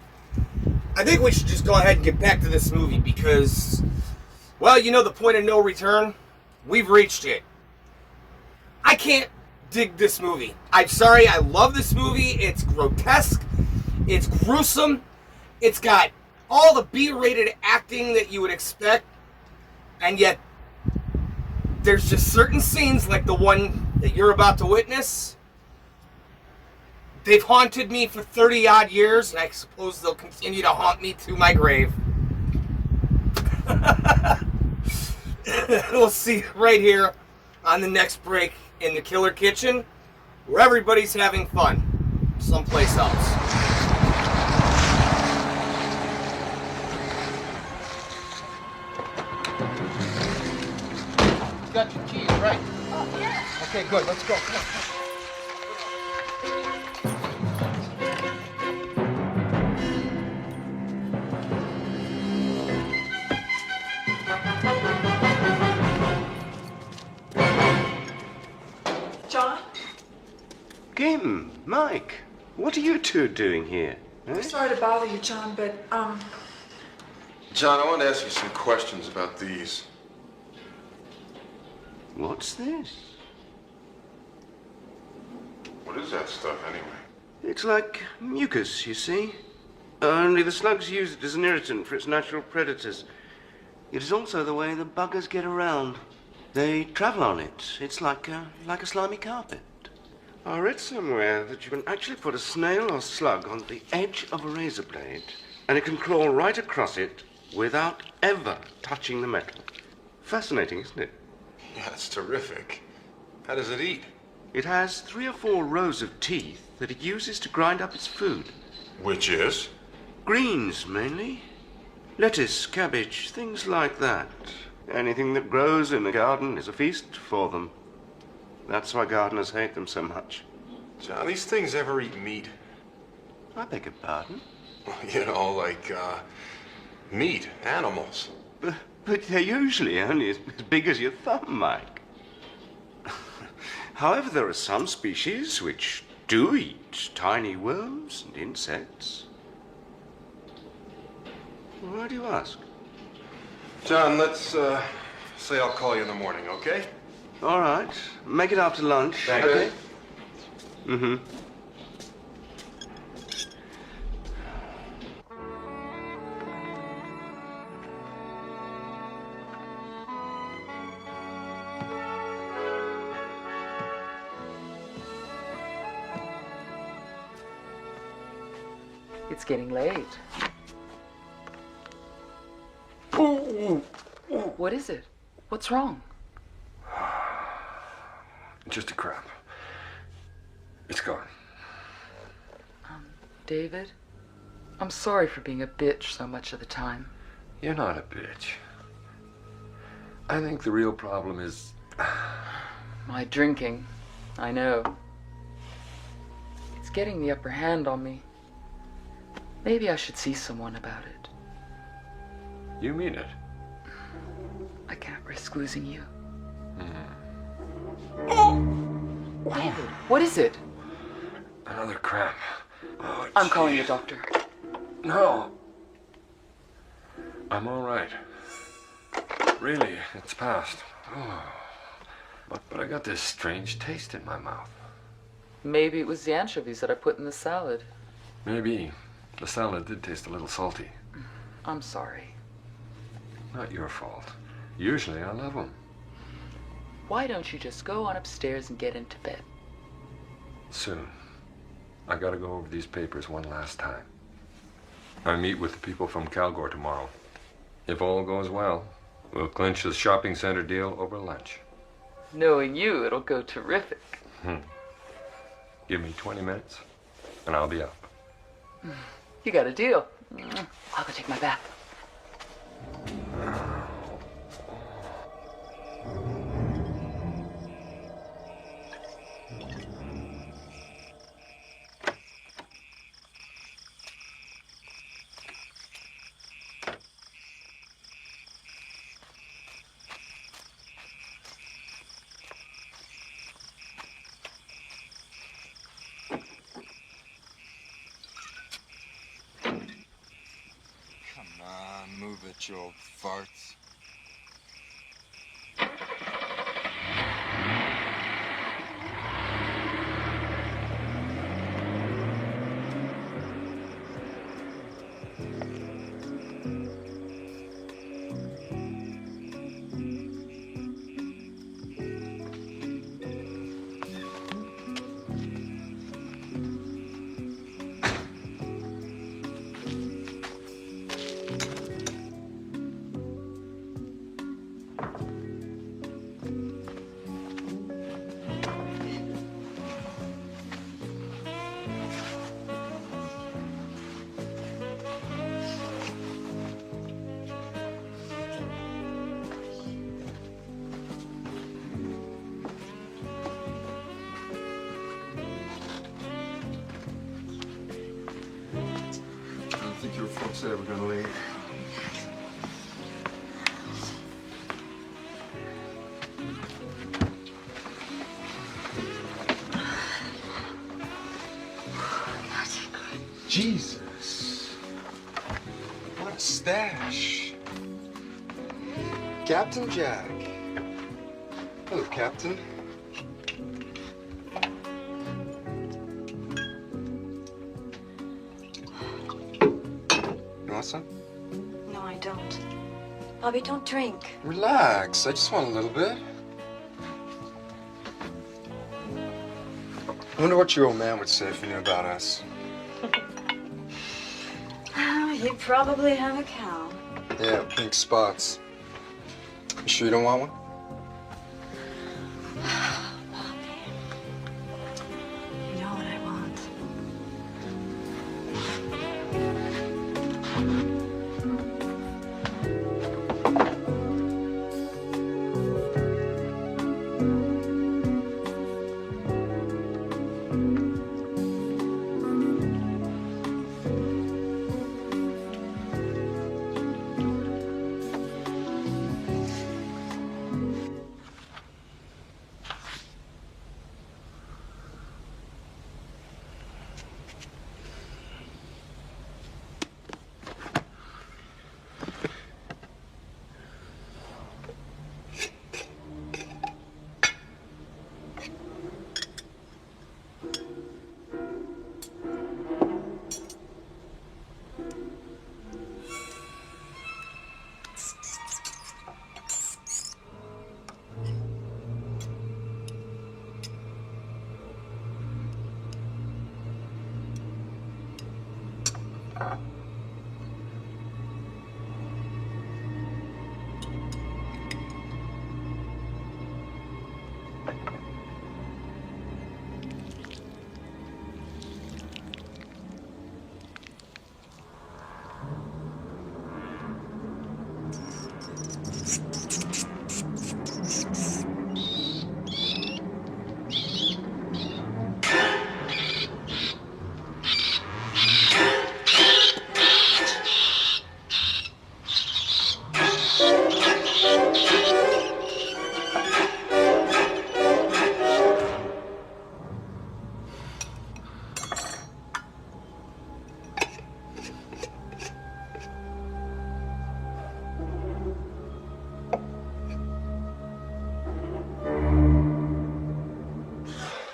I think we should just go ahead and get back to this movie because, well, you know the point of no return? We've reached it. I can't dig this movie. I'm sorry, I love this movie. It's grotesque. It's gruesome. It's got all the B-rated acting that you would expect. And yet, there's just certain scenes like the one that you're about to witness. They've haunted me for 30-odd years, and I suppose they'll continue to haunt me to my grave. We'll see right here on the next break in the Killer Kitchen, where everybody's having fun someplace else. You got your keys, right? Oh, yeah. Okay, good. Let's go. Come on. John? Kim, Mike, what are you two doing here? I'm sorry to bother you, John, but, John, I want to ask you some questions about these. What's this? What is that stuff, anyway? It's like mucus, you see. Only the slugs use it as an irritant for its natural predators. It is also the way the buggers get around. They travel on it. It's like a slimy carpet. I read somewhere that you can actually put a snail or slug on the edge of a razor blade, and it can crawl right across it without ever touching the metal. Fascinating, isn't it? Yeah, that's terrific. How does it eat? It has 3 or 4 rows of teeth that it uses to grind up its food. Which is? Greens, mainly. Lettuce, cabbage, things like that. Anything that grows in a garden is a feast for them. That's why gardeners hate them so much. John, these things ever eat meat? I beg your pardon? You know, like, meat, animals. But they're usually only as big as your thumb, Mike. However, there are some species which do eat tiny worms and insects. Why do you ask? John, let's, say I'll call you in the morning, okay? All right. Make it after lunch. Thank you. Okay? Mm-hmm. It's getting late. What is it? What's wrong? Just a crap. It's gone. David, I'm sorry for being a bitch so much of the time. You're not a bitch. I think the real problem is... My drinking. I know. It's getting the upper hand on me. Maybe I should see someone about it. You mean it? I can't risk losing you. David, what is it? Another crap. Oh, I'm calling the doctor. No. I'm all right. Really, it's past. Oh. But I got this strange taste in my mouth. Maybe it was the anchovies that I put in the salad. Maybe. The salad did taste a little salty. I'm sorry. Not your fault. Usually I love them. Why don't you just go on upstairs and get into bed? Soon. I gotta go over these papers one last time. I meet with the people from Calgore tomorrow. If all goes well, we'll clinch the shopping center deal over lunch. Knowing you, it'll go terrific. Give me 20 minutes, and I'll be up. You got a deal. I'll go take my bath. bunch of old farts. I don't think your folks ever gonna leave. Jesus. What a stash. Captain Jack. Hello, Captain. You want some? No, I don't. Bobby, don't drink. Relax. I just want a little bit. I wonder what your old man would say if he knew about us. He'd probably have a cow. Yeah, pink spots. You sure you don't want one? You know what I want.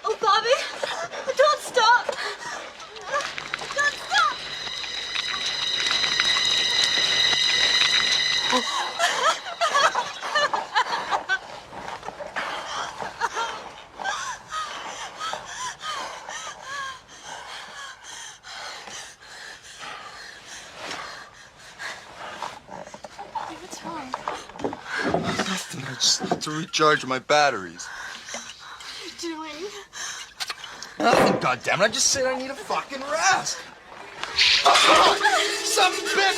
Oh, Bobby! Don't stop! Don't stop! What's wrong? Nothing. I just need to recharge my batteries. What are you doing? Nothing, goddammit. I just said I need a fucking rest. Something bit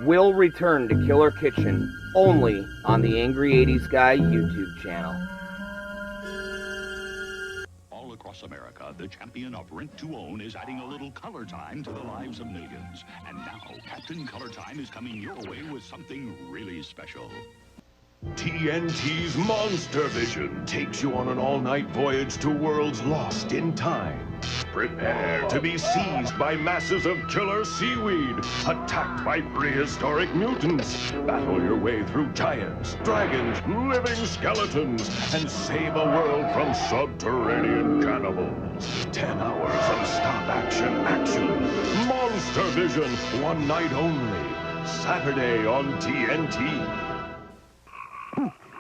will return to Killer Kitchen only on the Angry 80s Guy YouTube channel. All across America, the champion of Rent to Own is adding a little color time to the lives of millions. And now, Captain Color Time is coming your way with something really special. TNT's Monster Vision takes you on an all-night voyage to worlds lost in time. Prepare to be seized by masses of killer seaweed, attacked by prehistoric mutants, battle your way through giants, dragons, living skeletons, and save a world from subterranean cannibals. 10 hours of stop-action action. Monster Vision, one night only. Saturday on TNT.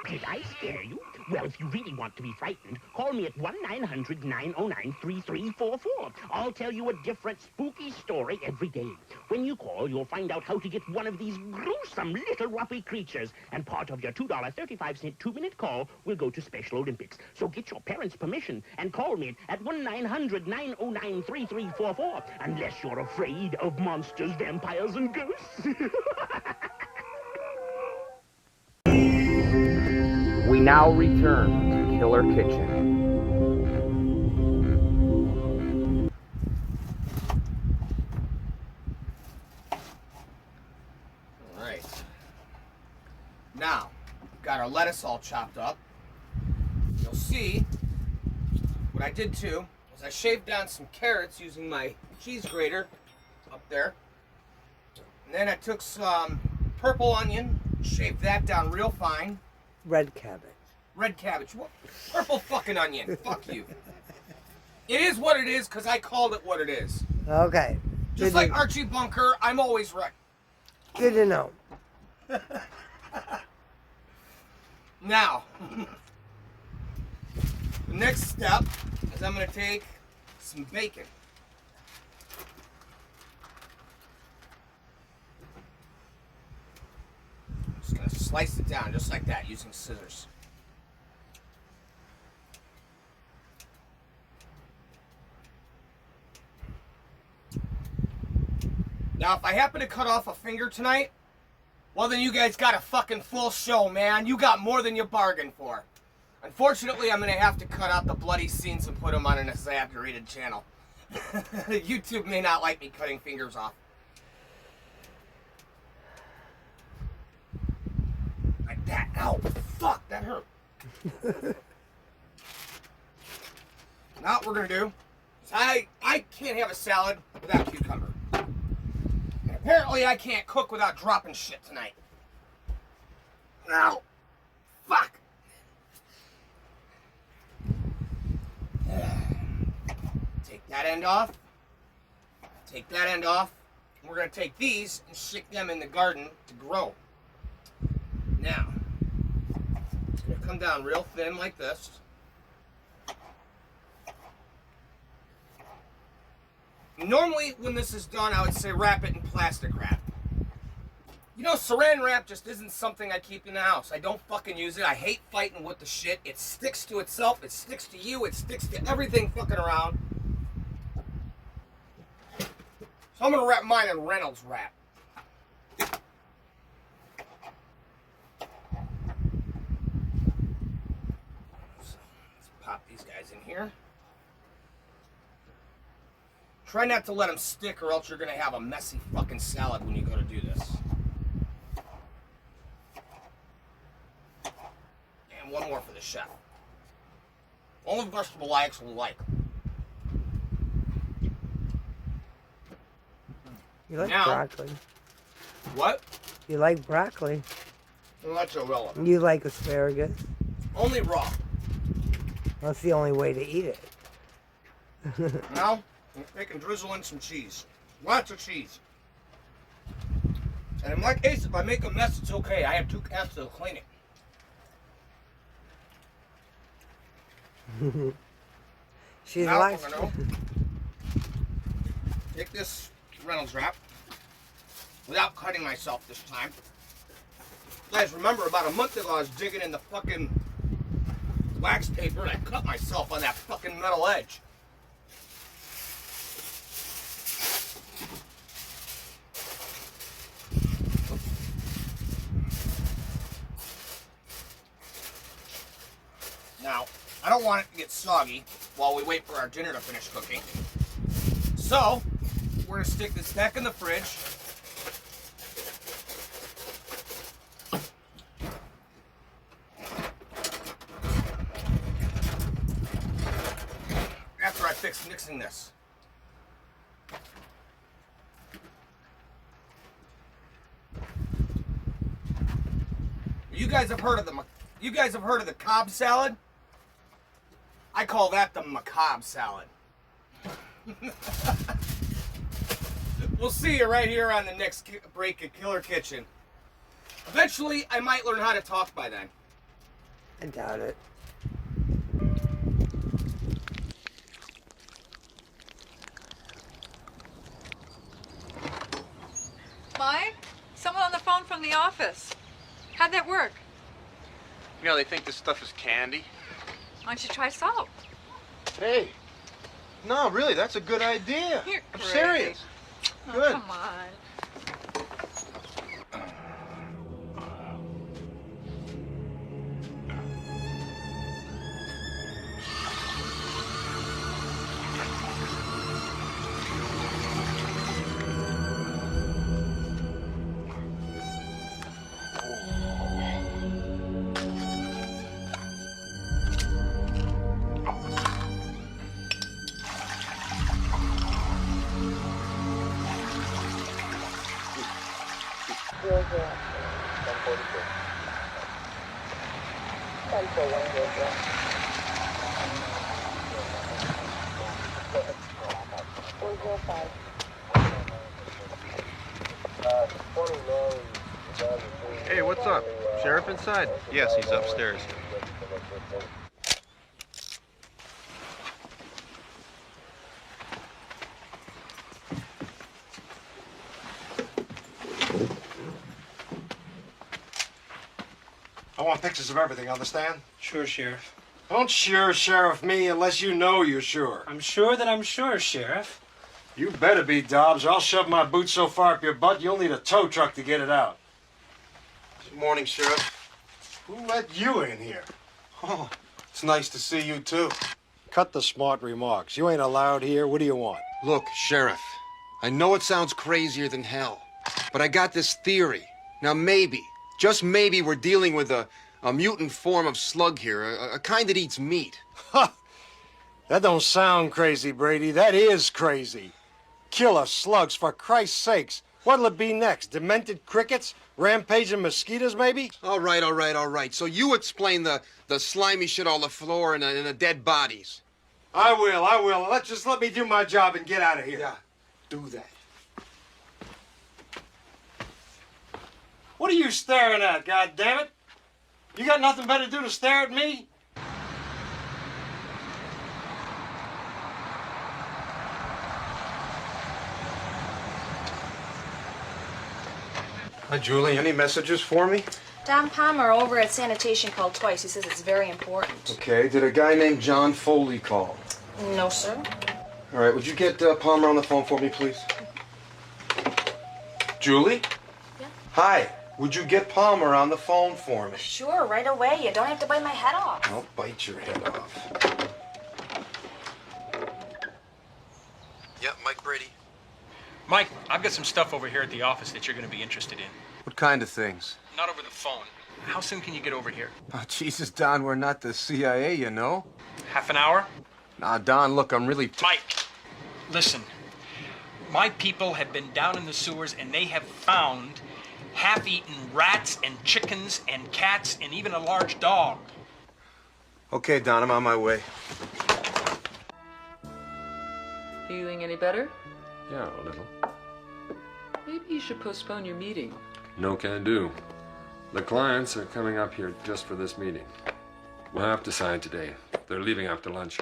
Did I scare you? Well, if you really want to be frightened, call me at 1-900-909-3344. I'll tell you a different spooky story every day. When you call, you'll find out how to get one of these gruesome little ruffy creatures, and part of your $2.35 2-minute call will go to Special Olympics. So get your parents' permission and call me at 1-900-909-3344, unless you're afraid of monsters, vampires, and ghosts. We now return to Killer Kitchen. Alright. Now, got our lettuce all chopped up. You'll see, what I did too, was I shaved down some carrots using my cheese grater up there. And then I took some purple onion, shaved that down real fine. Red cabbage. Red cabbage. What? Purple fucking onion. Fuck you. It is what it is because I called it what it is. Okay. Just like Archie Bunker, I'm always right. Good to know. Now, the next step is I'm going to take some bacon. Just going to slice it down just like that using scissors. Now, if I happen to cut off a finger tonight, well, then you guys got a fucking full show, man. You got more than you bargained for. Unfortunately, I'm going to have to cut out the bloody scenes and put them on an exaggerated channel. YouTube may not like me cutting fingers off. Like that. Ow, fuck, that hurt. Now what we're going to do is I can't have a salad without cucumber. Apparently, I can't cook without dropping shit tonight. Ow! Fuck! Take that end off. Take that end off. We're going to take these and stick them in the garden to grow. Now, it's going to come down real thin like this. Normally, when this is done, I would say wrap it in plastic wrap. You know, saran wrap just isn't something I keep in the house. I don't fucking use it. I hate fighting with the shit. It sticks to itself. It sticks to you. It sticks to everything fucking around. So I'm going to wrap mine in Reynolds wrap. So let's pop these guys in here. Try not to let them stick or else you're going to have a messy fucking salad when you go to do this. And one more for the chef. Only vegetable I actually like. You like now, broccoli. What? You like broccoli. Well, that's irrelevant. You like asparagus. Only raw. That's the only way to eat it. Now, they can drizzle in some cheese. Lots of cheese. And in my case, if I make a mess, it's okay. I have 2 cats that'll clean it. She's now, like... we're gonna take this Reynolds wrap without cutting myself this time. You guys remember about a month ago I was digging in the fucking wax paper and I cut myself on that fucking metal edge. don't want it to get soggy while we wait for our dinner to finish cooking. So, we're gonna stick this back in the fridge. After I fix mixing this. You guys have heard of the Cobb salad? I call that the macabre salad. We'll see you right here on the next break at Killer Kitchen. Eventually, I might learn how to talk by then. I doubt it. Mike? Someone on the phone from the office. How'd that work? You know, they think this stuff is candy. Why don't you try salt? Hey. No, really, that's a good idea. You're I'm crazy. serious. Oh, Good. come on. Hey, what's up? Sheriff inside? Yes, he's upstairs. I want pictures of everything, understand? Sure, Sheriff. Don't sure, Sheriff, me unless you know you're sure. I'm sure that I'm sure, Sheriff. You better be, Dobbs, or I'll shove my boot so far up your butt you'll need a tow truck to get it out. Good morning, Sheriff. Who let you in here? Oh, it's nice to see you, too. Cut the smart remarks. You ain't allowed here. What do you want? Look, Sheriff, I know it sounds crazier than hell, but I got this theory. Now, maybe, just maybe, we're dealing with a mutant form of slug here, a kind that eats meat. Ha! That don't sound crazy, Brady. That is crazy. Killer slugs, for Christ's sakes. What'll it be next? Demented crickets? Rampaging mosquitoes, maybe? All right. So you explain the slimy shit on the floor and the dead bodies. I will. Let me do my job and get out of here. Yeah, do that. What are you staring at, goddammit? You got nothing better to do to stare at me? Hi, Julie. Any messages for me? Don Palmer over at sanitation called twice. He says it's very important. Okay. Did a guy named John Foley call? No, sir. All right. Would you get Palmer on the phone for me, please? Julie? Yeah? Hi. Would you get Palmer on the phone for me? Sure, right away. You don't have to bite my head off. I'll bite your head off. Yep, Mike Brady. Mike, I've got some stuff over here at the office that you're going to be interested in. What kind of things? Not over the phone. How soon can you get over here? Oh, Jesus, Don, we're not the CIA, you know? Half an hour? Nah, Don, look, I'm really... Mike, listen. My people have been down in the sewers and they have found half-eaten rats and chickens and cats and even a large dog. Okay, Don, I'm on my way. Feeling any better? Yeah, a little. Maybe you should postpone your meeting. No can do. The clients are coming up here just for this meeting. We'll have to sign today. They're leaving after lunch.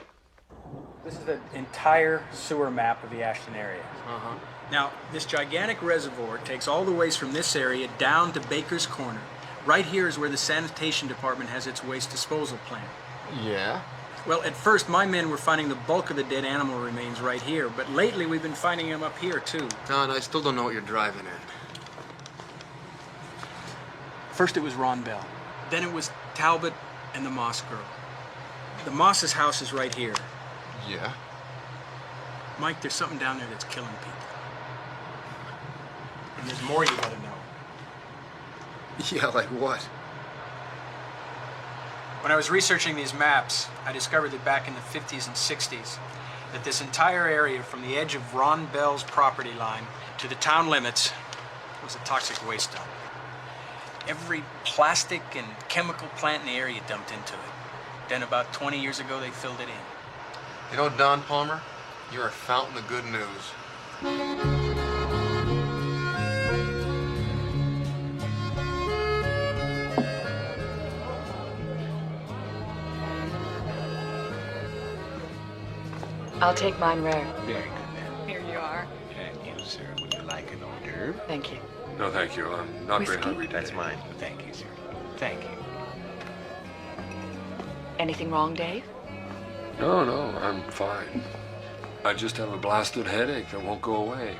This is the entire sewer map of the Ashton area. Now, this gigantic reservoir takes all the waste from this area down to Baker's Corner. Right here is where the sanitation department has its waste disposal plant. Yeah? Well, at first, my men were finding the bulk of the dead animal remains right here, but lately we've been finding them up here, too. Don, I still don't know what you're driving at. First it was Ron Bell. Then it was Talbot and the Moss Girl. The Moss's house is right here. Yeah? Mike, there's something down there that's killing people. And there's more you gotta know. Yeah, like what? When I was researching these maps, I discovered that back in the 50s and 60s, that this entire area from the edge of Ron Bell's property line to the town limits was a toxic waste dump. Every plastic and chemical plant in the area dumped into it. Then about 20 years ago, they filled it in. You know, Don Palmer, you're a fountain of good news. I'll take mine rare. Very good, ma'am. Here you are. And you, sir, would you like an hors d'oeuvre? Thank you. No, thank you. I'm not very Whiskey? hungry today. That's mine. Thank you, sir. Thank you. Anything wrong, Dave? No, no, I'm fine. I just have a blasted headache that won't go away.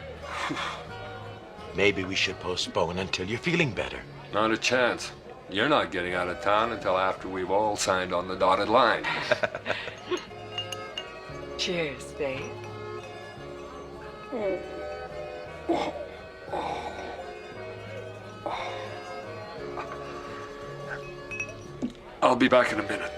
Maybe we should postpone until you're feeling better. Not a chance. You're not getting out of town until after we've all signed on the dotted line. Cheers, Dave. I'll be back in a minute.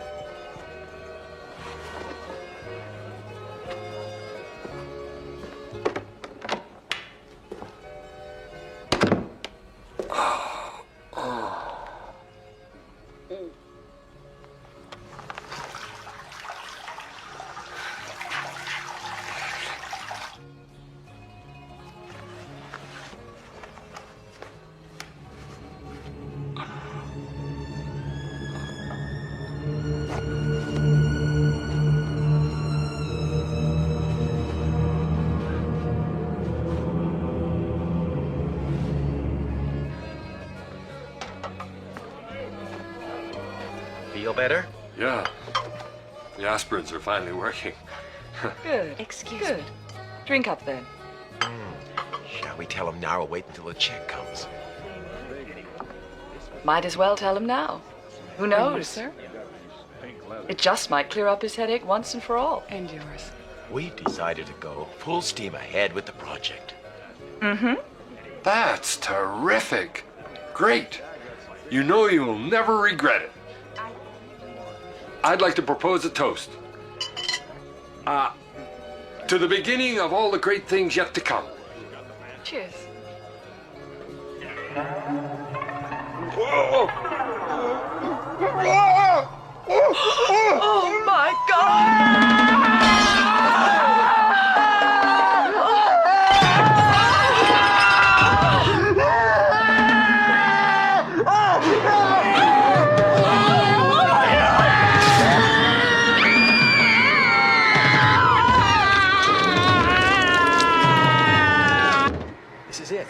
Feel better? Yeah. The aspirins are finally working. Good. Excuse Good. me. Drink up then. Shall we tell him now or wait until the check comes? Might as well tell him now. Who knows? Sir? It just might clear up his headache once and for all. And yours. We decided to go full steam ahead with the project. Mm-hmm. That's terrific. Great. You know you'll never regret it. I'd like to propose a toast. To the beginning of all the great things yet to come. Cheers. Oh my God! This is it.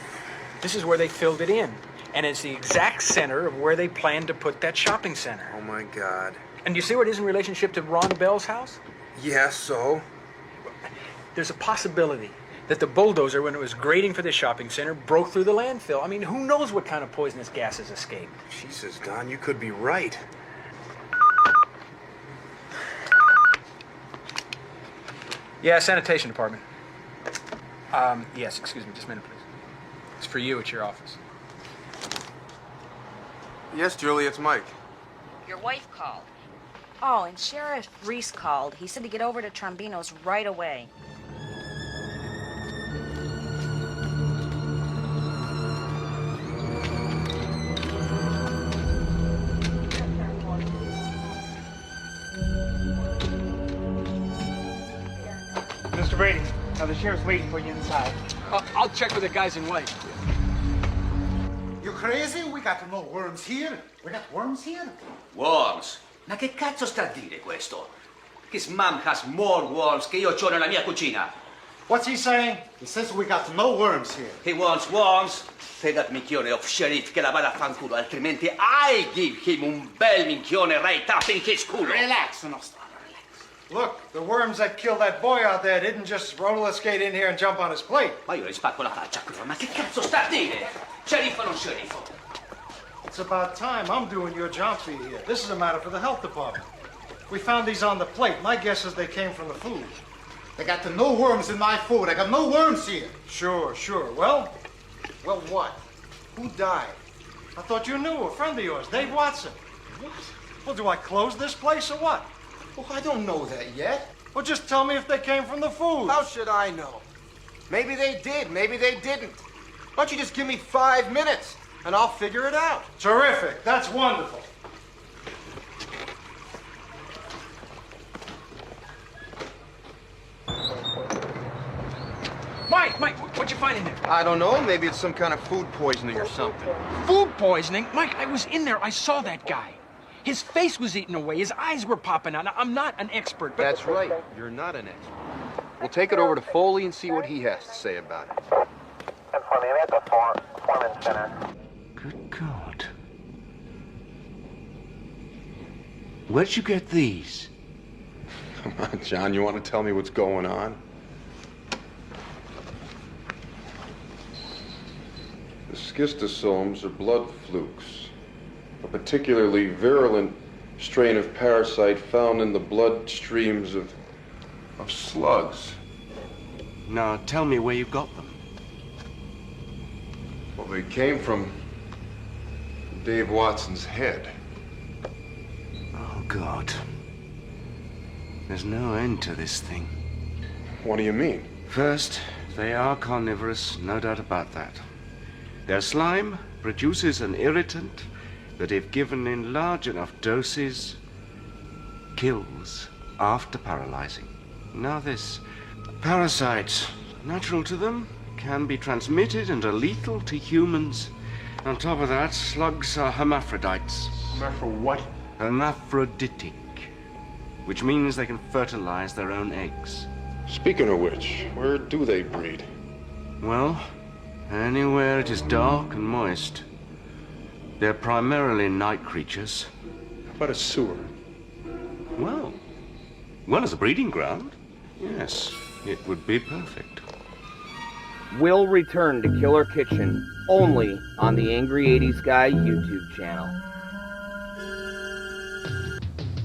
This is where they filled it in. And it's the exact center of where they planned to put that shopping center. Oh my God. And you see where it is in relationship to Ron Bell's house? Yeah, so? There's a possibility that the bulldozer, when it was grading for the shopping center, broke through the landfill. I mean, who knows what kind of poisonous gases escaped? Jesus, Don, you could be right. Yeah, sanitation department. Yes, excuse me, just a minute, please. It's for you at your office. Yes, Julie, it's Mike. Your wife called. Oh, and Sheriff Reese called. He said to get over to Trombino's right away. Mr. Brady, now the sheriff's waiting for you inside. I'll check with the guys in white. You crazy? We got no worms here. We got worms here. Worms? Ma che cazzo sta a dire questo? His mom has more worms che io c'ho nella mia cucina. What's he saying? He says we got no worms here. He wants worms? Say that minchione of sheriff che la vada a fanculo, altrimenti I give him un bel minchione right up in his culo. Relax, Nostra, relax. Look, the worms that killed that boy out there didn't just roller skate in here and jump on his plate. Ma io gli spacco la faccia, ma che cazzo sta a dire? Sceriffo o non sceriffo? It's about time I'm doing your job for you here. This is a matter for the health department. We found these on the plate. My guess is they came from the food. They got no worms in my food. I got no worms here. Sure. Well, what? Who died? I thought you knew, a friend of yours, Dave Watson. What? Well, do I close this place or what? Well, I don't know that yet. Well, just tell me if they came from the food. How should I know? Maybe they did, maybe they didn't. Why don't you just give me 5 minutes, and I'll figure it out. Terrific. That's wonderful. Mike, what'd you find in there? I don't know. Maybe it's some kind of food poisoning or something. Food poisoning? Mike, I was in there. I saw that guy. His face was eaten away. His eyes were popping out. Now, I'm not an expert, but... That's right. You're not an expert. We'll take it over to Foley and see what he has to say about it. Good God. Where'd you get these? Come on, John. You want to tell me what's going on? The schistosomes are blood flukes, a particularly virulent strain of parasite found in the blood streams of slugs. Now, tell me where you got them. Well, they came from Dave Watson's head. Oh, God. There's no end to this thing. What do you mean? First, they are carnivorous, no doubt about that. Their slime produces an irritant that, if given in large enough doses, kills after paralyzing. Now this parasite, natural to them, can be transmitted and are lethal to humans. On top of that, slugs are hermaphrodites. What? Hermaphroditic, which means they can fertilize their own eggs. Speaking of which, where do they breed? Well, anywhere it is dark and moist. They're primarily night creatures. How about a sewer? Well, as a breeding ground, yes, it would be perfect. We'll return to Killer Kitchen only on the Angry 80s Guy YouTube channel.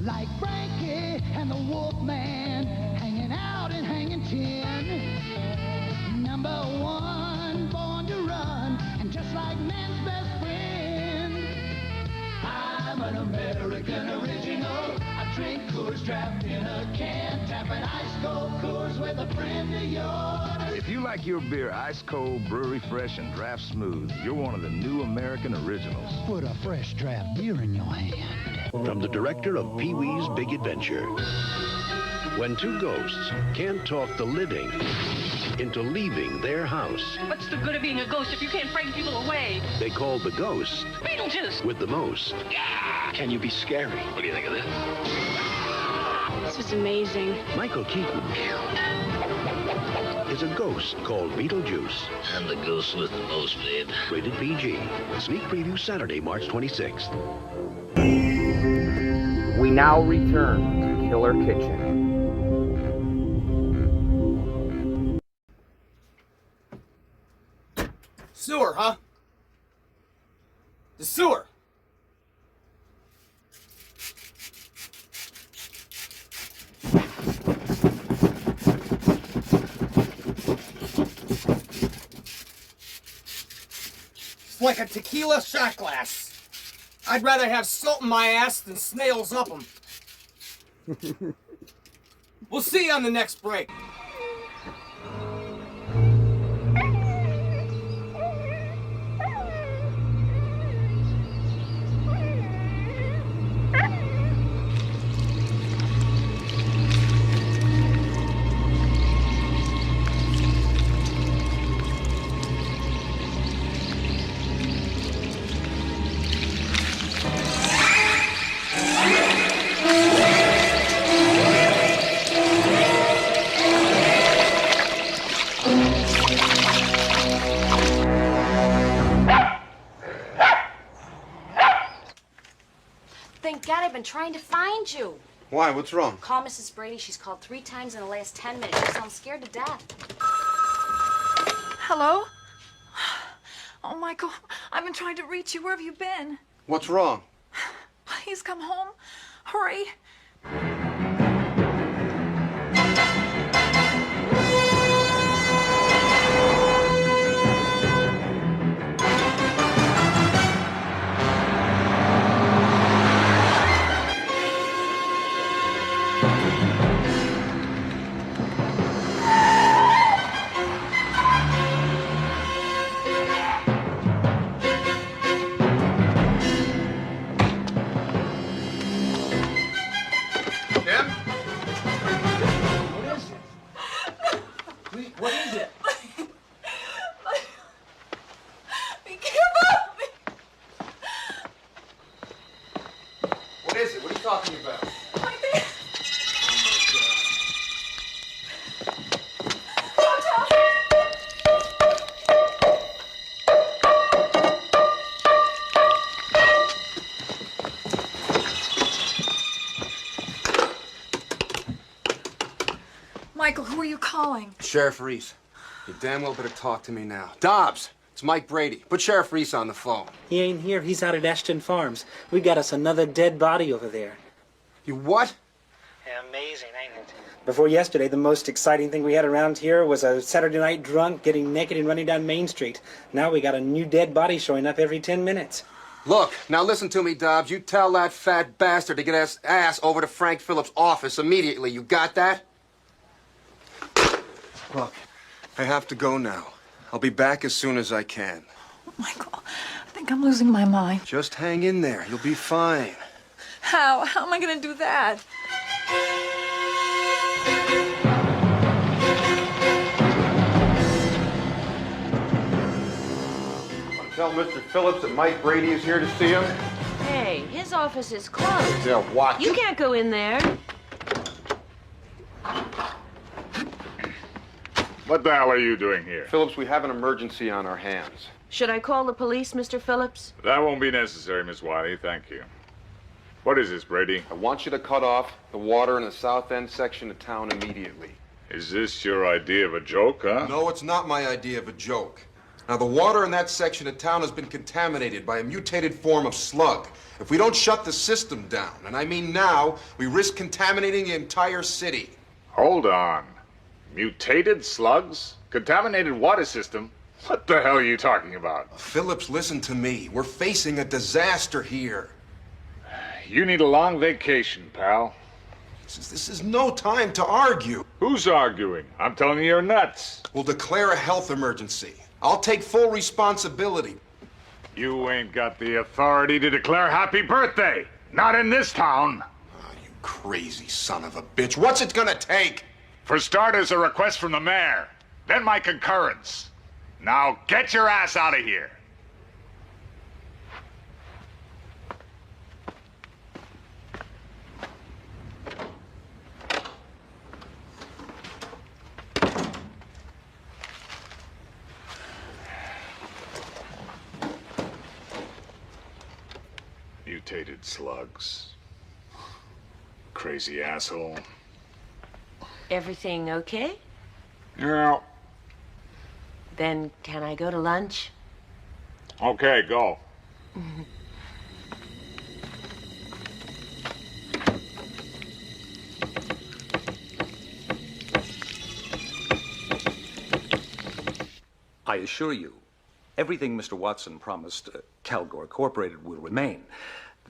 Like Frankie and the Wolfman, hanging out and hanging tin. Number one, born to run, and just like man's best friend. I'm an American original. I drink Coors trapped in a can, tapping ice cold Coors with a friend of yours. If you like your beer ice cold, brewery fresh, and draft smooth, you're one of the new American originals. Put a fresh draft beer in your hand. From the director of Pee-wee's Big Adventure. When two ghosts can't talk the living into leaving their house, What's the good of being a ghost if you can't frighten people away? they call the ghost Beetlejuice! with the most. Can you be scary? What do you think of this? This was amazing. Michael Keaton is a ghost called Beetlejuice. I'm the ghost with the most, babe. Rated PG. Sneak preview Saturday, March 26th. We now return to Killer Kitchen. Sewer, huh? The sewer. It's like a tequila shot glass. I'd rather have salt in my ass than snails up 'em. We'll see you on the next break. Thank God I've been trying to find you. Why? What's wrong? Call Mrs. Brady. She's called 3 times in the last 10 minutes. She sounds scared to death. Hello? Oh, Michael, I've been trying to reach you. Where have you been? What's wrong? Please come home. Hurry. What is it? Be careful! What is it? What are you talking about? Michael, who are you calling? Sheriff Reese. You damn well better talk to me now. Dobbs, it's Mike Brady. Put Sheriff Reese on the phone. He ain't here. He's out at Ashton Farms. We got us another dead body over there. You what? Amazing, ain't it? Before yesterday, the most exciting thing we had around here was a Saturday night drunk getting naked and running down Main Street. Now we got a new dead body showing up every 10 minutes. Look, now listen to me, Dobbs. You tell that fat bastard to get his ass over to Frank Phillips' office immediately. You got that? Look, I have to go now. I'll be back as soon as I can. Michael, I think I'm losing my mind. Just hang in there. You'll be fine. How? How am I going to do that? Want to tell Mr. Phillips that Mike Brady is here to see him? Hey, his office is closed. Yeah, what? You can't go in there. What the hell are you doing here? Phillips, we have an emergency on our hands. Should I call the police, Mr. Phillips? That won't be necessary, Miss Wiley, thank you. What is this, Brady? I want you to cut off the water in the south end section of town immediately. Is this your idea of a joke, huh? No, it's not my idea of a joke. Now, the water in that section of town has been contaminated by a mutated form of slug. If we don't shut the system down, and I mean now, we risk contaminating the entire city. Hold on. Mutated slugs? Contaminated water system? What the hell are you talking about? Phillips, listen to me. We're facing a disaster here. You need a long vacation, pal. This is no time to argue. Who's arguing? I'm telling you, you're nuts. We'll declare a health emergency. I'll take full responsibility. You ain't got the authority to declare happy birthday. Not in this town. Oh, you crazy son of a bitch. What's it gonna take? For starters, a request from the mayor. Then my concurrence. Now get your ass out of here. Mutated slugs. Crazy asshole. Everything okay? Yeah. Then can I go to lunch? Okay, go. I assure you, everything Mr. Watson promised, Calgore Incorporated will remain.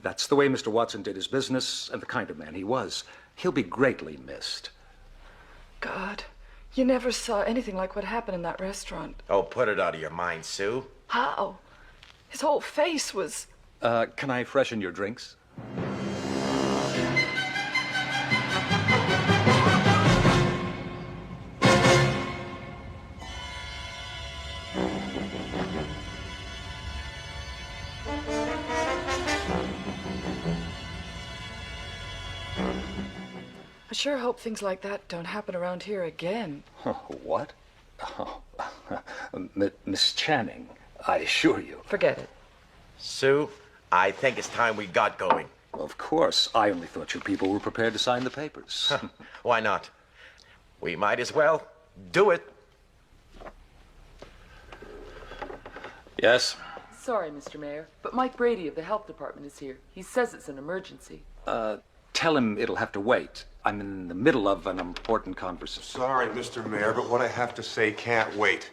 That's the way Mr. Watson did his business and the kind of man he was. He'll be greatly missed. God, you never saw anything like what happened in that restaurant. Oh, put it out of your mind, Sue. How? His whole face was... Can I freshen your drinks? I sure hope things like that don't happen around here again. What? Oh, Miss Channing, I assure you. Forget it. Sue, I think it's time we got going. Of course. I only thought you people were prepared to sign the papers. Why not? We might as well do it. Yes? Sorry, Mr. Mayor, but Mike Brady of the Health Department is here. He says it's an emergency. Tell him it'll have to wait. I'm in the middle of an important conversation. Sorry, Mr. Mayor, but what I have to say can't wait.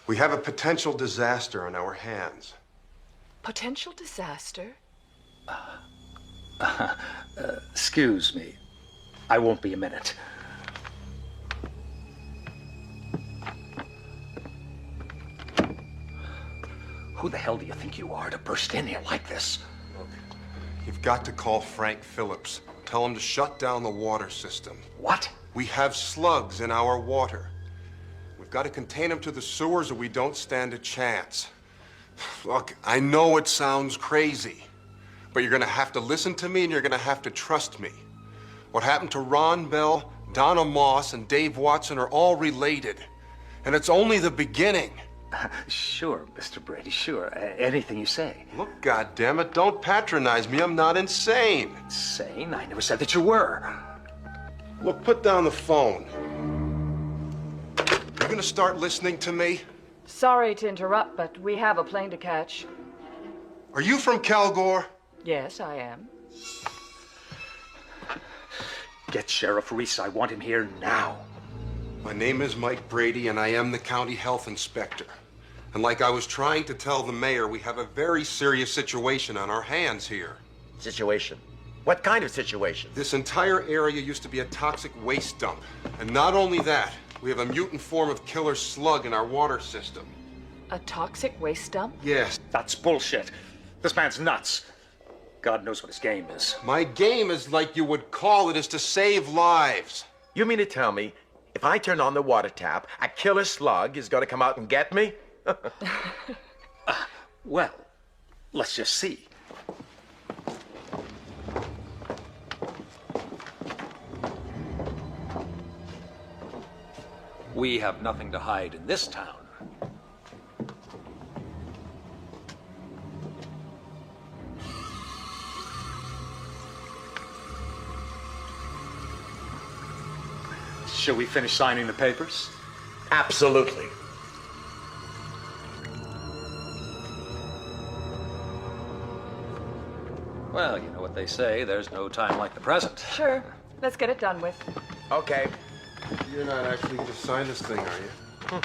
We have a potential disaster on our hands. Potential disaster? Excuse me. I won't be a minute. Who the hell do you think you are to burst in here like this? Look, you've got to call Frank Phillips. Tell him to shut down the water system. What? We have slugs in our water. We've got to contain them to the sewers or we don't stand a chance. Look, I know it sounds crazy, but you're gonna have to listen to me and you're gonna have to trust me. What happened to Ron Bell, Donna Moss, and Dave Watson are all related. And it's only the beginning. Sure, Mr. Brady, sure. Anything you say. Look, goddammit, don't patronize me. I'm not insane. Insane? I never said that you were. Look, put down the phone. You're gonna start listening to me? Sorry to interrupt, but we have a plane to catch. Are you from Calgore? Yes, I am. Get Sheriff Reese. I want him here now. My name is Mike Brady, and I am the county health inspector. And like I was trying to tell the mayor, we have a very serious situation on our hands here. Situation? What kind of situation? This entire area used to be a toxic waste dump. And not only that, we have a mutant form of killer slug in our water system. A toxic waste dump? Yes. That's bullshit. This man's nuts. God knows what his game is. My game, is like you would call it, is to save lives. You mean to tell me, if I turn on the water tap, a killer slug is going to come out and get me? Well, let's just see. We have nothing to hide in this town. Shall we finish signing the papers? Absolutely. Well, you know what they say, there's no time like the present. Sure. Let's get it done with. Okay. You're not actually going to sign this thing, are you?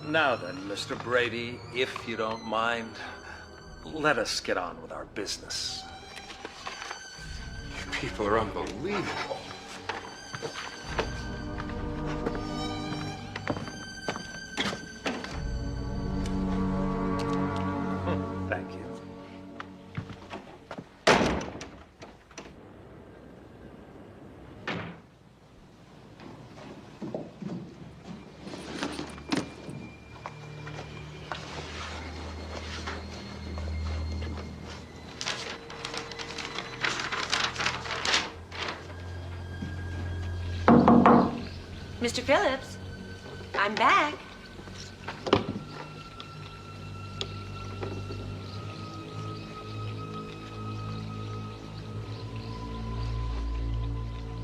Now then, Mr. Brady, if you don't mind, let us get on with our business. You people are unbelievable. Thank you. Mr. Phillips, I'm back.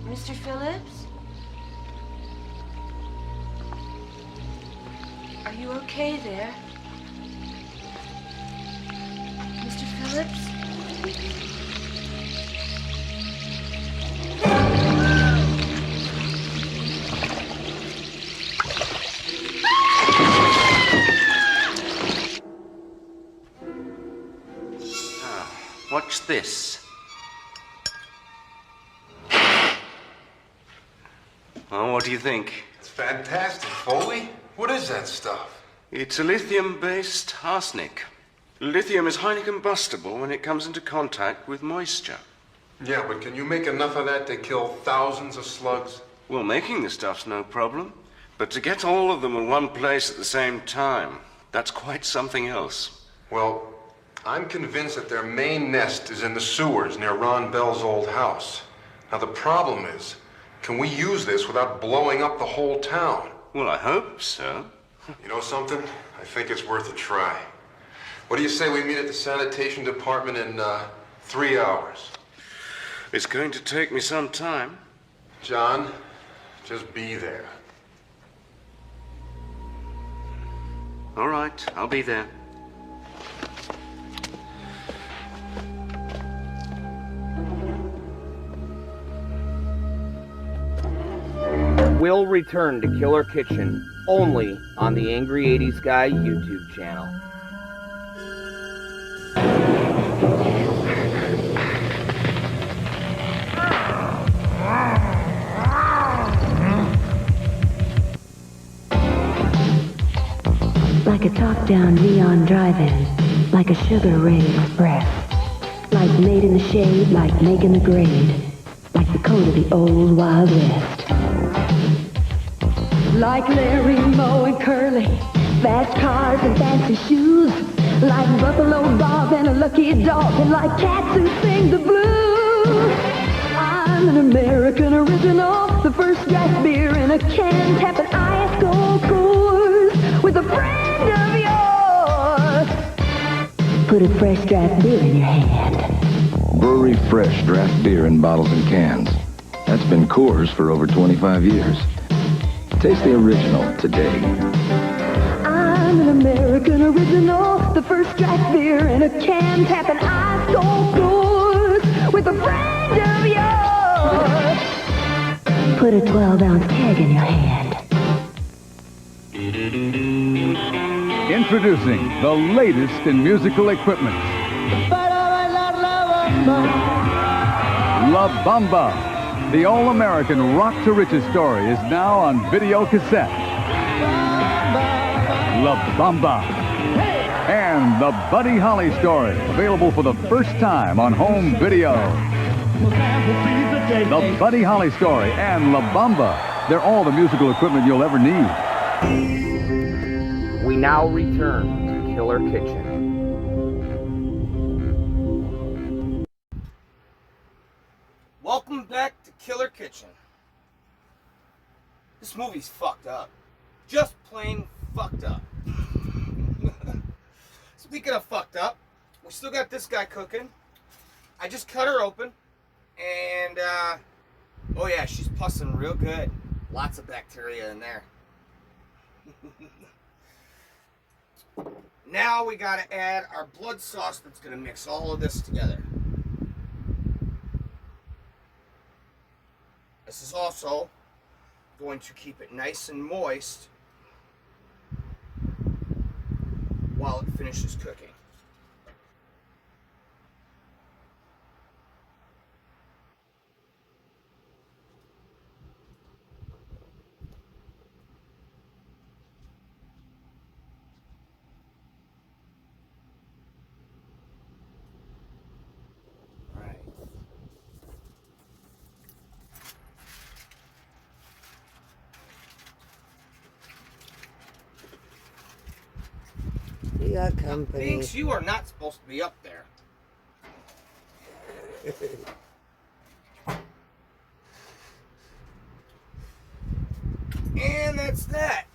Mr. Phillips? Are you okay there? Mr. Phillips? Watch this. Oh, what do you think? It's fantastic. Foley? What is that stuff? It's a lithium-based arsenic. Lithium is highly combustible when it comes into contact with moisture. Yeah, but can you make enough of that to kill thousands of slugs? Well, making the stuff's no problem. But to get all of them in one place at the same time, that's quite something else. Well, I'm convinced that their main nest is in the sewers near Ron Bell's old house. Now, the problem is, can we use this without blowing up the whole town? Well, I hope so. You know something? I think it's worth a try. What do you say we meet at the sanitation department in 3 hours? It's going to take me some time. John, just be there. All right, I'll be there. will return to Killer Kitchen only on the Angry 80s Guy YouTube channel. Like a top-down neon drive-in, like a Sugar Ray Express. Like made in the shade, like making the grade. Like the code of the old Wild West. Like Larry, Moe, and Curly. Fast cars and fancy shoes. Like Buffalo Bob and a lucky dog. And like cats who sing the blues. I'm an American original. The first draft beer in a can. Tapping ice cold coolers with a friend of yours. Put a fresh draft beer in your hand. Brewery Fresh draft beer in bottles and cans. That's been Coors for over 25 years. Taste the original today. I'm an American original. The first draft beer in a can. Tapping ice cold coolers with a friend of yours. Put a 12-ounce keg in your hand. Introducing the latest in musical equipment. La Bamba, the all-American rock to riches story, is now on video cassette. La Bamba. And the Buddy Holly story, available for the first time on home video. The Buddy Holly story and La Bamba, they're all the musical equipment you'll ever need. We now return to Killer Kitchen. Welcome back to Killer Kitchen. This movie's fucked up. Just plain fucked up. Speaking of fucked up, we still got this guy cooking. I just cut her open. And, oh yeah, she's pussing real good. Lots of bacteria in there. Now we gotta add our blood sauce that's gonna mix all of this together. This is also going to keep it nice and moist while it finishes cooking. You got company. Binks, you are not supposed to be up there. And that's that.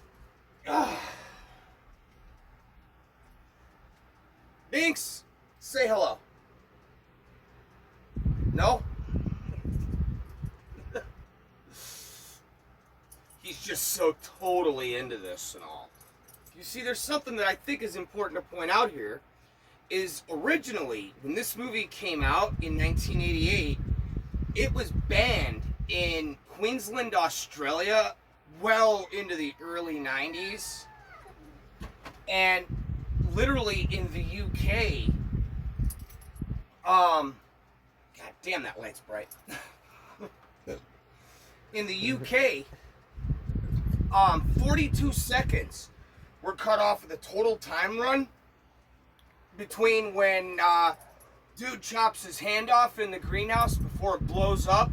Binks, say hello. No? He's just so totally into this and all. You see, there's something that I think is important to point out here, is originally, when this movie came out in 1988, it was banned in Queensland, Australia, well into the early 90s. And literally in the UK, God damn, that light's bright. In the UK, 42 seconds were cut off of the total time run between when dude chops his hand off in the greenhouse before it blows up,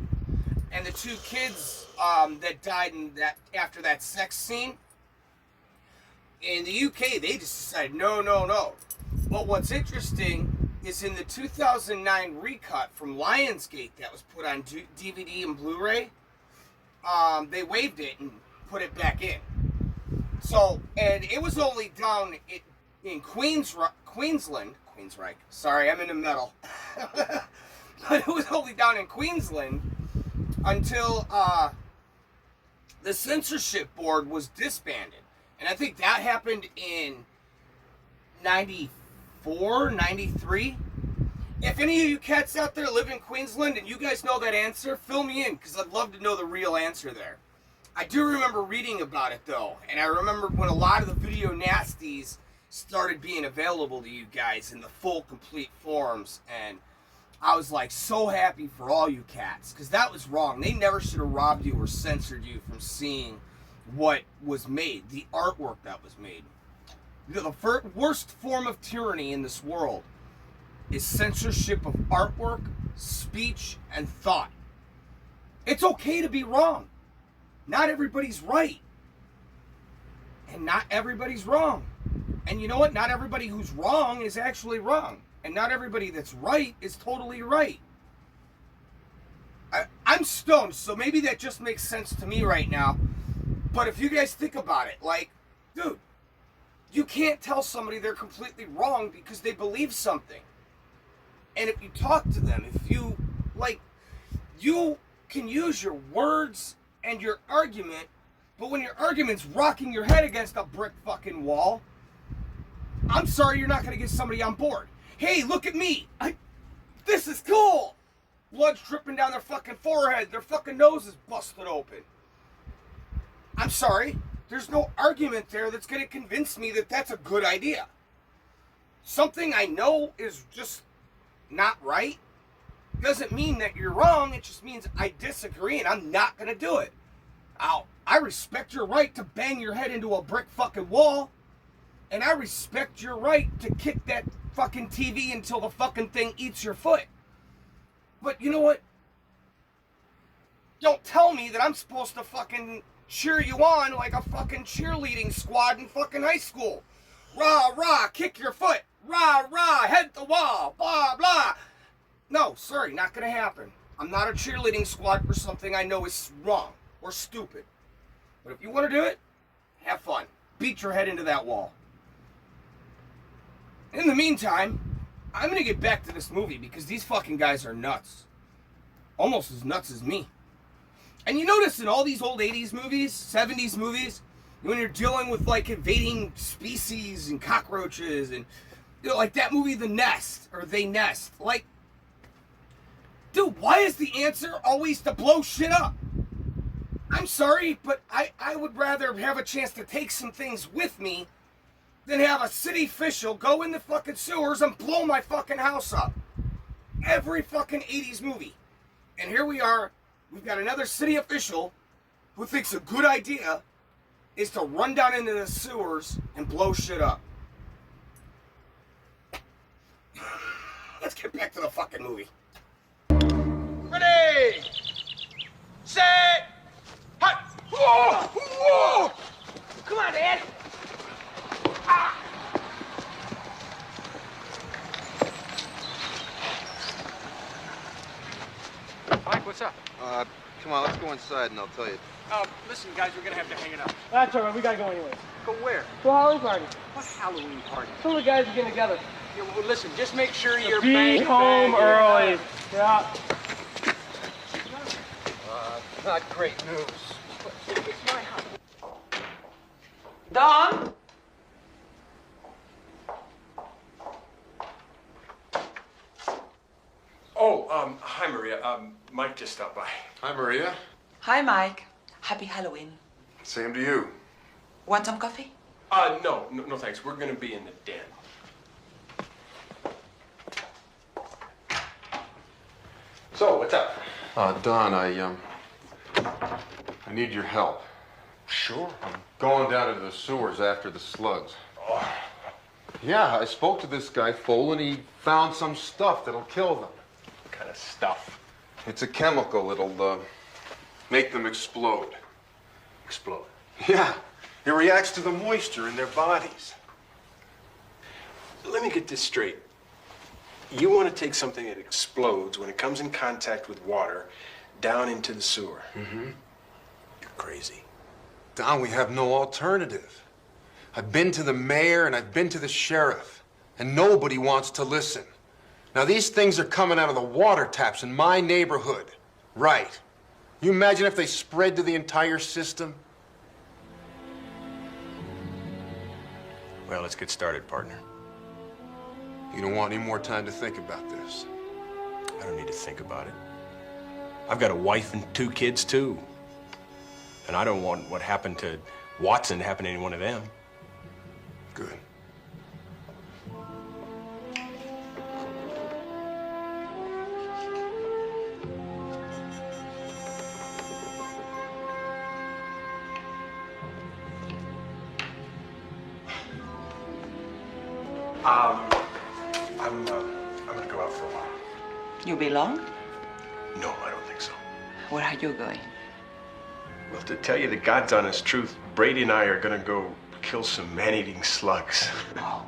and the two kids that died in that after that sex scene. In the UK, they just decided no. But what's interesting is in the 2009 recut from Lionsgate that was put on DVD and Blu-ray, they waived it and put it back in. So, and it was only down in Queensland. Sorry, I'm into metal. But it was only down in Queensland until the censorship board was disbanded. And I think that happened in 94, 93. If any of you cats out there live in Queensland and you guys know that answer, fill me in, because I'd love to know the real answer there. I do remember reading about it though, and I remember when a lot of the video nasties started being available to you guys in the full, complete forms, and I was like so happy for all you cats, because that was wrong. They never should have robbed you or censored you from seeing what was made, the artwork that was made. The worst form of tyranny in this world is censorship of artwork, speech, and thought. It's okay to be wrong. Not everybody's right. And not everybody's wrong. And you know what? Not everybody who's wrong is actually wrong. And not everybody that's right is totally right. I'm stoned, so maybe that just makes sense to me right now. But if you guys think about it, like, dude, you can't tell somebody they're completely wrong because they believe something. And if you talk to them, if you, like, you can use your words and your argument, but when your argument's rocking your head against a brick fucking wall, I'm sorry, you're not going to get somebody on board. Hey, look at me. This is cool. Blood's dripping down their fucking forehead. Their fucking nose is busted open. I'm sorry. There's no argument there that's going to convince me that that's a good idea. Something I know is just not right doesn't mean that you're wrong. It just means I disagree and I'm not going to do it. I respect your right to bang your head into a brick fucking wall. And I respect your right to kick that fucking TV until the fucking thing eats your foot. But you know what? Don't tell me that I'm supposed to fucking cheer you on like a fucking cheerleading squad in fucking high school. Rah, rah, kick your foot. Rah, rah, head the wall. Blah, blah. No, sorry, not gonna happen. I'm not a cheerleading squad for something I know is wrong or stupid. But if you want to do it, have fun. Beat your head into that wall. In the meantime, I'm gonna get back to this movie because these fucking guys are nuts. Almost as nuts as me. And you notice in all these old 80s movies, 70s movies, when you're dealing with like invading species and cockroaches and, you know, like that movie The Nest, or They Nest, like, dude, why is the answer always to blow shit up? I'm sorry, but I would rather have a chance to take some things with me than have a city official go in the fucking sewers and blow my fucking house up. Every fucking 80s movie. And here we are, we've got another city official who thinks a good idea is to run down into the sewers and blow shit up. Let's get back to the fucking movie. Ready, set, hut. Whoa, whoa. Come on, Dad. Ah. Mike, what's up? Come on, let's go inside and I'll tell you. Listen, guys, we're gonna have to hang it up. That's all right, we gotta go anyway. Go where? To a Halloween party. What Halloween party? Some of the guys are getting together. Yeah, well, listen, just make sure you're Be home early. Yeah. Not great news. It's my house. Don? Oh, hi, Maria. Mike just stopped by. Hi, Maria. Hi, Mike. Happy Halloween. Same to you. Want some coffee? No, thanks. We're gonna be in the den. So, what's up? Don, I need your help. Sure. I'm going down into the sewers after the slugs. Oh. Yeah, I spoke to this guy, Fole, and he found some stuff that'll kill them. What kind of stuff? It's a chemical. It'll, make them explode. Explode? Yeah. It reacts to the moisture in their bodies. Let me get this straight. You want to take something that explodes when it comes in contact with water down into the sewer. Mm-hmm. You're crazy. Don, we have no alternative. I've been to the mayor and I've been to the sheriff, and nobody wants to listen. Now, these things are coming out of the water taps in my neighborhood. Right. You imagine if they spread to the entire system? Well, let's get started, partner. You don't want any more time to think about this? I don't need to think about it. I've got a wife and 2 kids, too. And I don't want what happened to Watson to happen to any one of them. Good. I'm gonna go out for a while. You belong? No, I don't think so. Where are you going? Well, to tell you the God's honest truth, Brady and I are gonna go kill some man-eating slugs. Oh.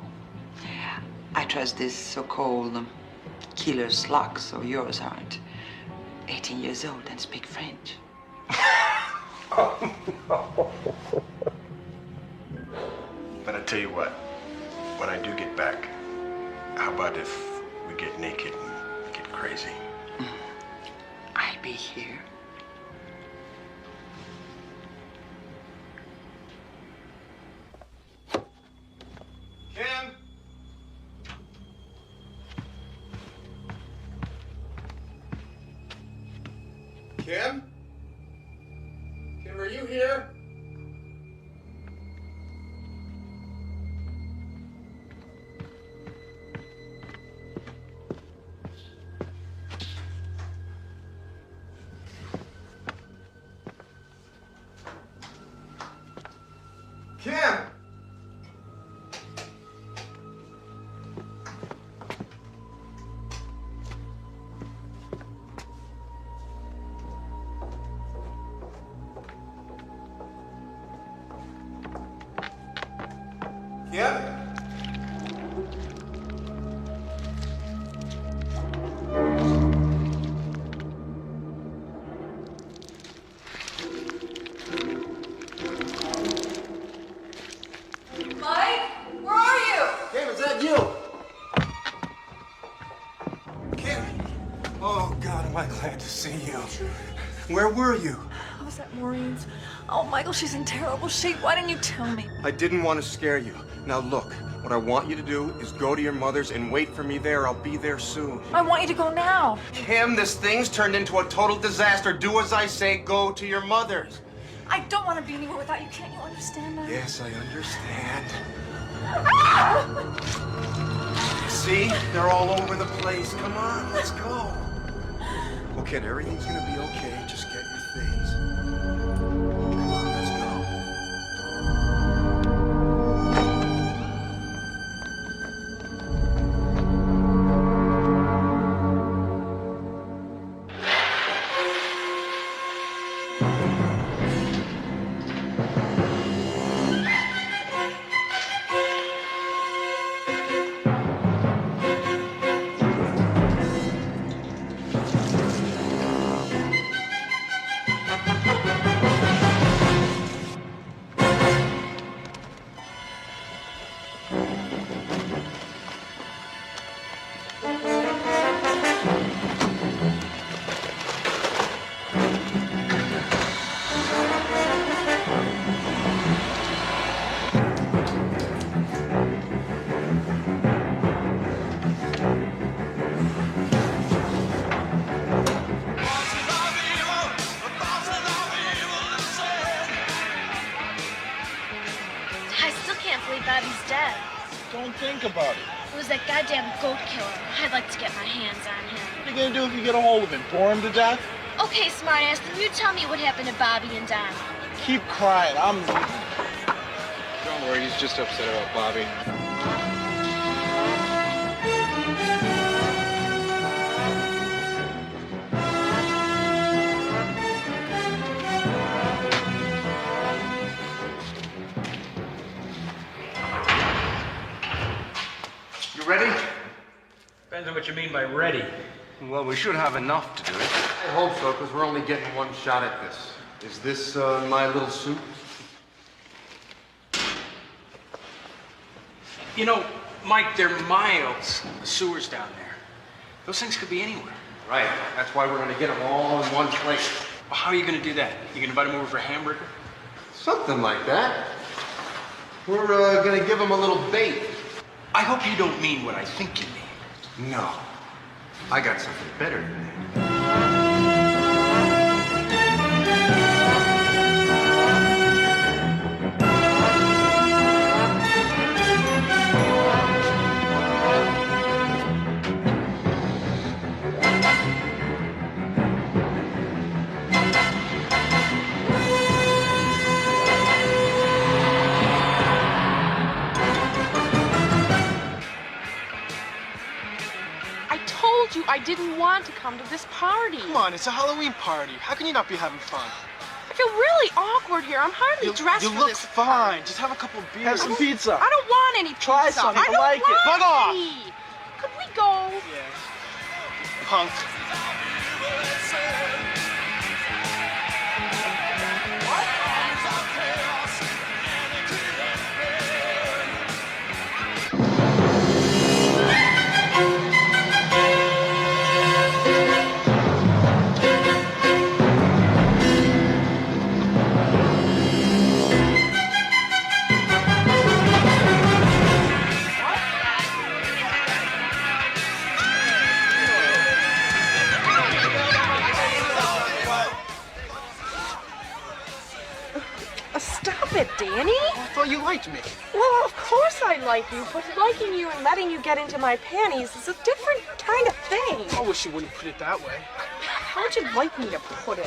I trust these so-called killer slugs of yours aren't 18 years old and speak French. Oh, no. But I tell you what, when I do get back, how about if we get naked and get crazy? I'll be here. Kim? Kim? Kim, are you here? Kim! Kim? Mike, where are you? Kim, is that you? Kim! Oh, God, am I glad to see you. Where were you? I was at Maureen's. Oh, Michael, she's in terrible shape. Why didn't you tell me? I didn't want to scare you. Now look, what I want you to do is go to your mother's and wait for me there. I'll be there soon. I want you to go now. Kim, this thing's turned into a total disaster. Do as I say, go to your mother's. I don't want to be anywhere without you. Can't you understand that? Yes, I understand. See? They're all over the place. Come on, let's go. Well, kid, everything's gonna be okay. Just get your things. Come on, let's go. I still can't believe Bobby's dead. Don't think about it. It was that goddamn goat killer. I'd like to get my hands on him. What are you gonna do if you get a hold of him? Bore him to death? Okay, smartass, then you tell me what happened to Bobby and Don. Keep crying. I'm leaving. Don't worry, he's just upset about Bobby. You ready? Depends on what you mean by ready. Well, we should have enough to do it. I hope so, because we're only getting one shot at this. Is this my little suit? You know, Mike, they're miles of sewers down there. Those things could be anywhere. Right. That's why we're going to get them all in one place. Well, how are you going to do that? You going to invite them over for a hamburger? Something like that. We're going to give them a little bait. I hope you don't mean what I think you mean. No. I got something better than that. told you I didn't want to come to this party. Come on, it's a Halloween party. How can you not be having fun? I feel really awkward here. I'm hardly dressed you for look this fine. party. Just have a couple beers. Have some pizza. I don't want any pizza. Try some. I You'll don't like it. want Bug off. any. Could we go? Punk. Stop it, Danny. I thought you liked me. Well, of course I like you, but liking you and letting you get into my panties is a different kind of thing. I wish you wouldn't put it that way. How would you like me to put it?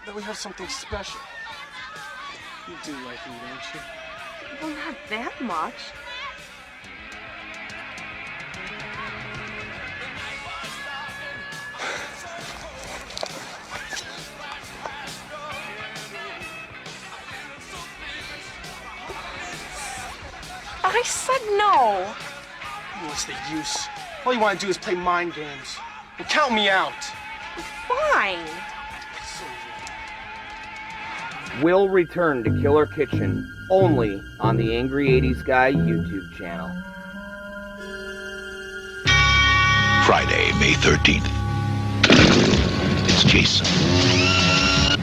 That we have something special. You do like me, don't you? Well, not that much. I said no. What's the use? All you want to do is play mind games. Well, count me out. Fine. Will return to Killer Kitchen only on the Angry 80s Guy YouTube channel. Friday, May 13th. It's Jason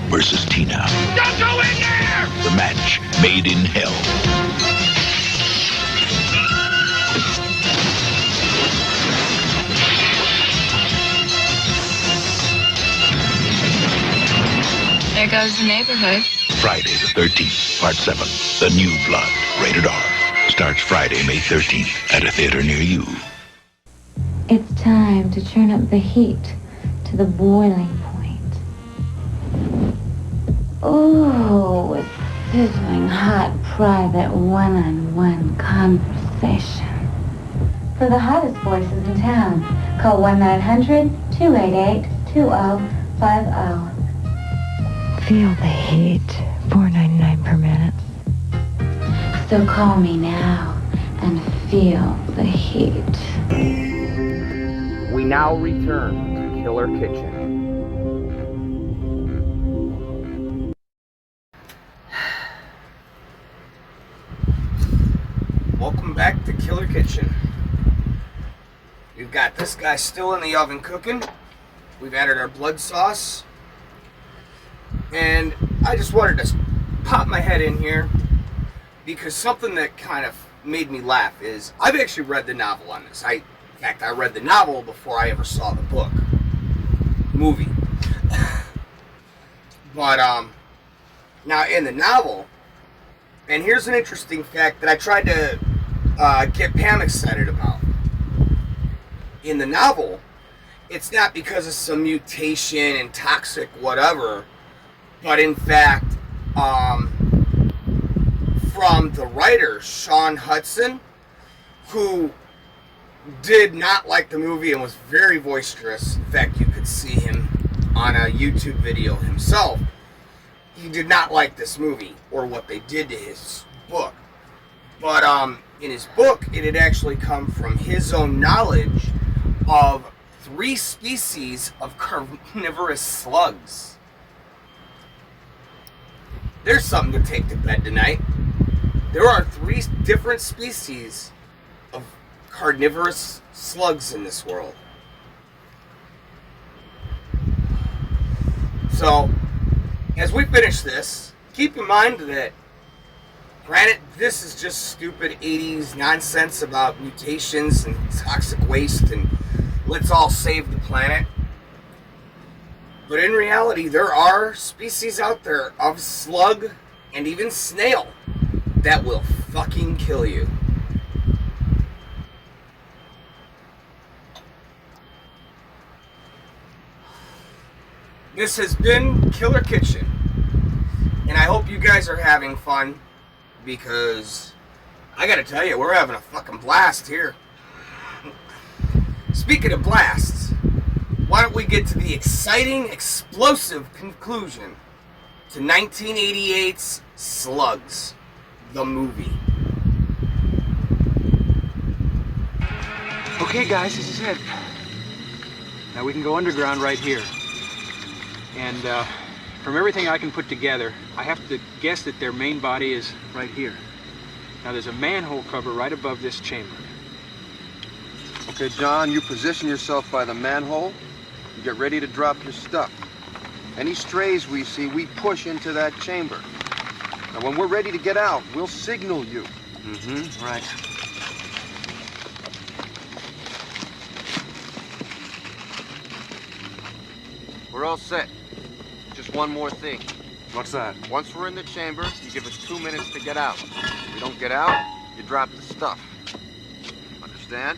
versus Tina. Don't go in there! The match made in hell. There goes the neighborhood. Friday the 13th, Part 7, The New Blood, rated R. Starts Friday, May 13th at a theater near you. It's time to turn up the heat to the boiling point. Ooh, with sizzling hot private one-on-one conversation. For the hottest voices in town, call 1-900-288-2050. Feel the heat. $4.99 per minute. So call me now and feel the heat. We now return to Killer Kitchen. Welcome back to Killer Kitchen. We've got this guy still in the oven cooking. We've added our blood sauce. And I just wanted to pop my head in here because something that kind of made me laugh is I've actually read the novel on this. In fact, I read the novel before I ever saw the book. Movie. But, now in the novel, and here's an interesting fact that I tried to get Pam excited about. In the novel, it's not because of some mutation and toxic whatever, but in fact, from the writer, Sean Hudson, who did not like the movie and was very boisterous. In fact, you could see him on a YouTube video himself. He did not like this movie or what they did to his book. But in his book, it had actually come from his own knowledge of 3 species of carnivorous slugs. There's something to take to bed tonight. There are 3 different species of carnivorous slugs in this world. So, as we finish this, keep in mind that, granted, this is just stupid 80s nonsense about mutations and toxic waste and let's all save the planet. But in reality, there are species out there of slug and even snail that will fucking kill you. This has been Killer Kitchen, and I hope you guys are having fun, because I gotta tell you, we're having a fucking blast here. Speaking of blasts, why don't we get to the exciting, explosive conclusion to 1988's Slugs, the movie. Okay, guys, this is it. Now we can go underground right here. And from everything I can put together, I have to guess that their main body is right here. Now there's a manhole cover right above this chamber. Okay, John, you position yourself by the manhole. You get ready to drop your stuff. Any strays we see, we push into that chamber. Now, when we're ready to get out, we'll signal you. Mm-hmm, right. We're all set. Just one more thing. What's that? Once we're in the chamber, you give us 2 minutes to get out. If we don't get out, you drop the stuff. Understand?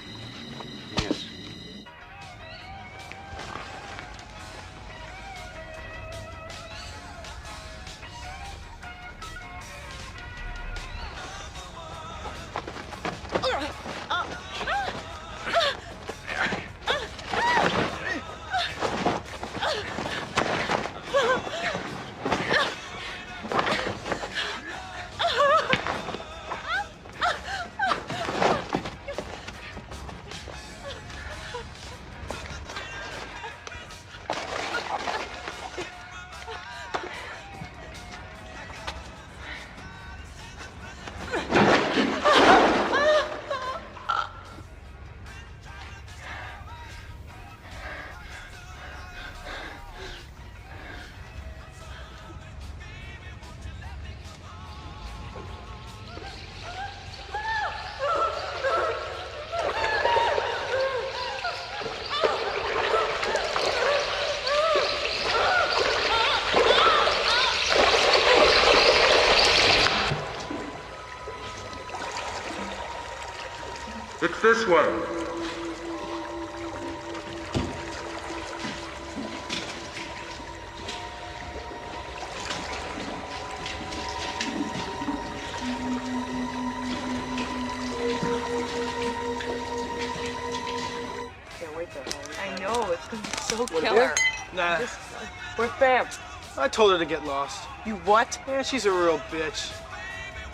Yes. It's this one. Can't wait to I know, it's gonna be so What, killer. there? Nah. Where's Pam? I told her to get lost. You what? Yeah, she's a real bitch.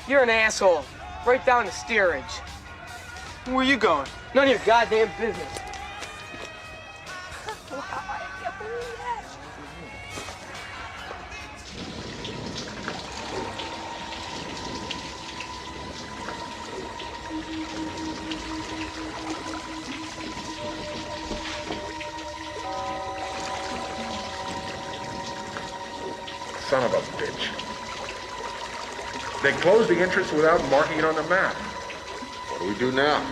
You're an asshole. Right down the steerage. Where you going? None of your goddamn business. Son of a bitch. They closed the entrance without marking it on the map. What do we do now?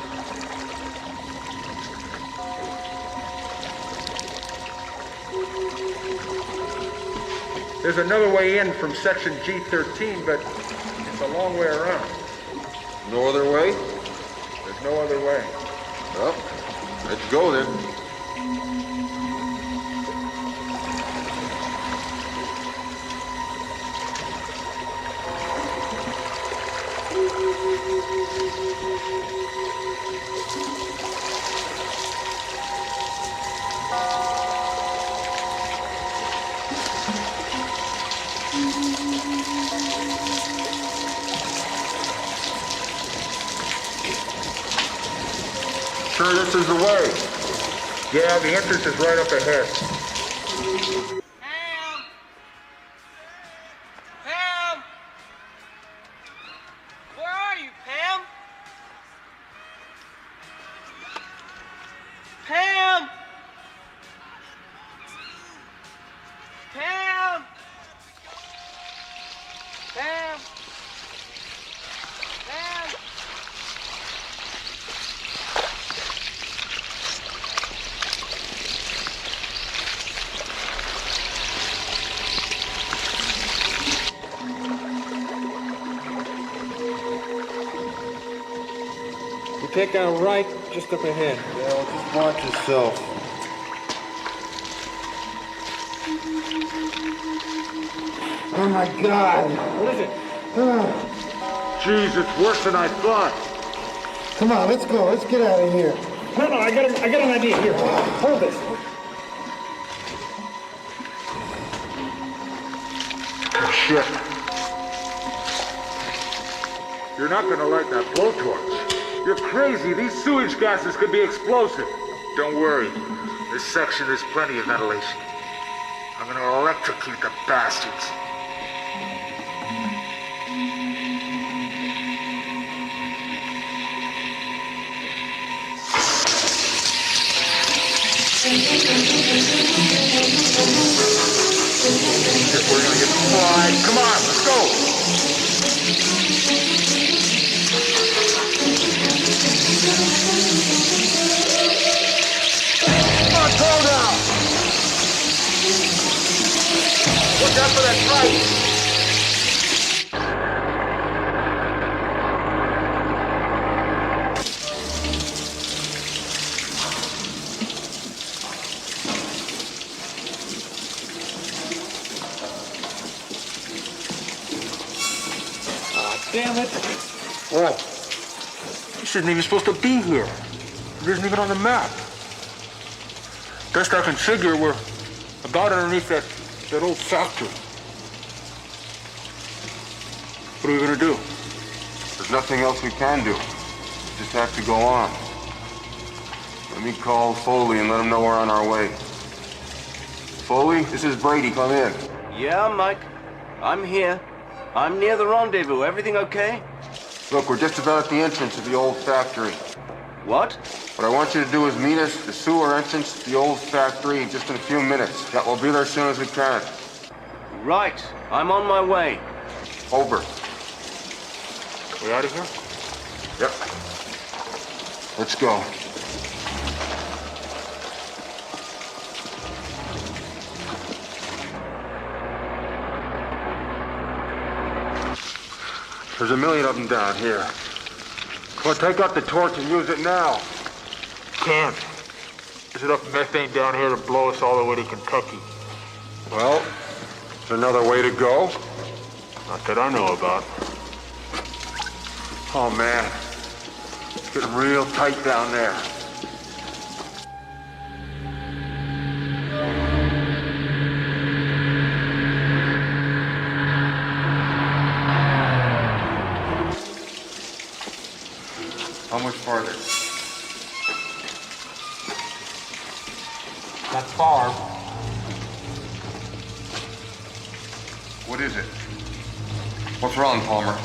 There's another way in from section G13, but it's a long way around. No other way? There's no other way. Well, let's go then. Sure this is the way? Yeah, the entrance is right up ahead. Pam! Where are you, Pam? Pam! Pam! Pam! Pam! You take out right just up ahead. Yeah, well, just watch yourself. Oh my God! What is it? Jeez, it's worse than I thought. Come on, let's go. Let's get out of here. No, I got an idea. Here, hold this. Shit. You're not gonna light that blowtorch. You're crazy. These sewage gases could be explosive. Don't worry. This section has plenty of ventilation. I'm gonna electrocute the bastards. We're gonna get fried. Come on, let's go. Come on, slow down. Watch out for that pipe. Damn it. Oh, this isn't even supposed to be here. It isn't even on the map. Best I can figure, we're about underneath that old factory. What are we gonna do? There's nothing else we can do. Just have to go on. Let me call Foley and let him know we're on our way. Foley, this is Brady. Come in. Yeah, Mike. I'm here. I'm near the rendezvous. Everything okay? Look, we're just about at the entrance of the old factory. What? What I want you to do is meet us at the sewer entrance to the old factory just in a few minutes. Yeah, we'll be there as soon as we can. Right. I'm on my way. Over. We out of here? Yep. Let's go. There's a million of them down here. Well, take out the torch and use it now. Can't. There's enough methane down here to blow us all the way to Kentucky. Well, is there another way to go? Not that I know about. Oh, man. It's getting real tight down there. How much farther? Not far. What is it? What's wrong, Palmer?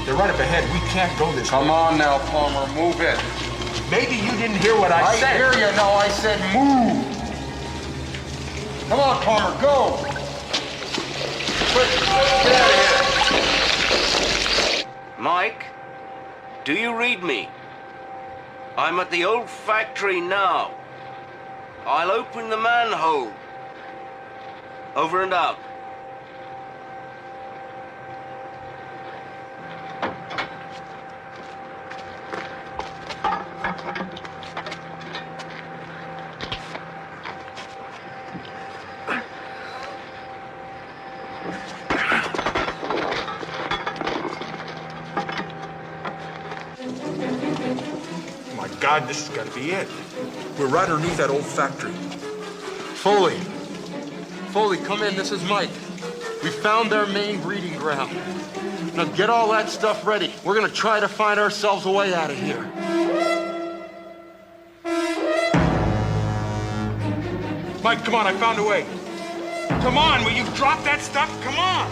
They're right up ahead. We can't go this way. Come on now, Palmer. Move it. Maybe you didn't hear what I said. I hear you. No, I said move. Come on, Palmer. Go. Quick, get out of here. Mike, do you read me? I'm at the old factory now. I'll open the manhole. Over and out. God, this has got to be it. We're right underneath that old factory. Foley. Foley, come in. This is Mike. We found their main breeding ground. Now get all that stuff ready. We're gonna try to find ourselves a way out of here. Mike, come on, I found a way. Come on, will you drop that stuff? Come on.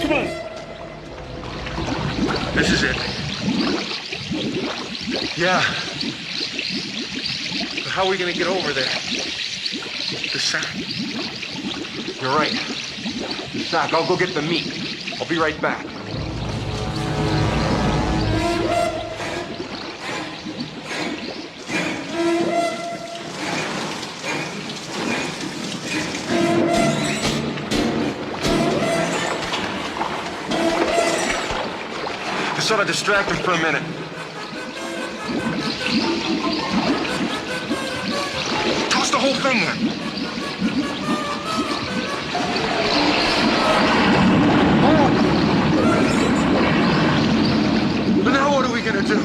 Come on. This is it. Yeah. But how are we gonna get over there? The sack. You're right. The sack. I'll go get the meat. I'll be right back. Just sort of distract him for a minute. finger. But now what are we gonna do?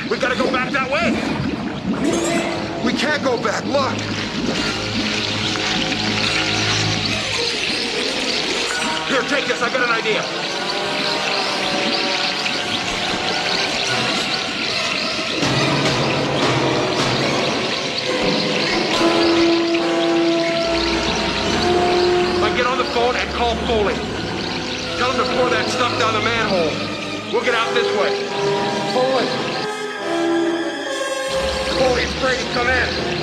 We gotta go back that way. We can't go back, look! Here, take this. I got an idea. Get on the phone and call Foley. Tell him to pour that stuff down the manhole. We'll get out this way. Foley! Foley, it's Brady. Come in.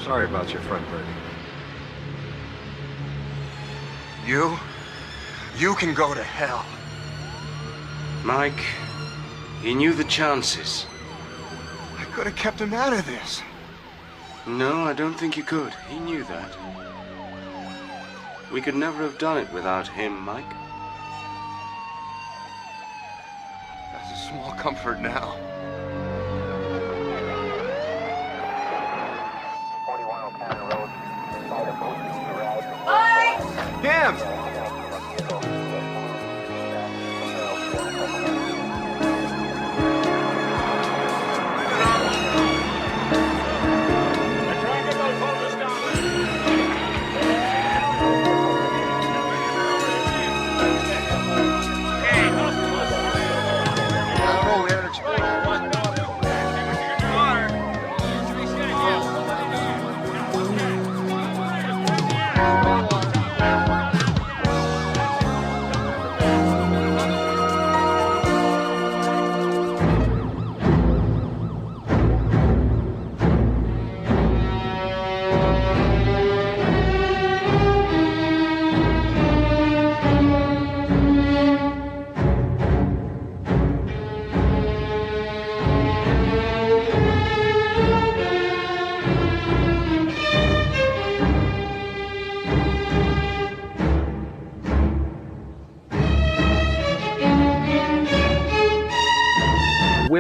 Sorry about your friend, Bertie. You can go to hell. Mike, he knew the chances. I could have kept him out of this. No, I don't think you could. He knew that. We could never have done it without him, Mike. That's a small comfort now. Him!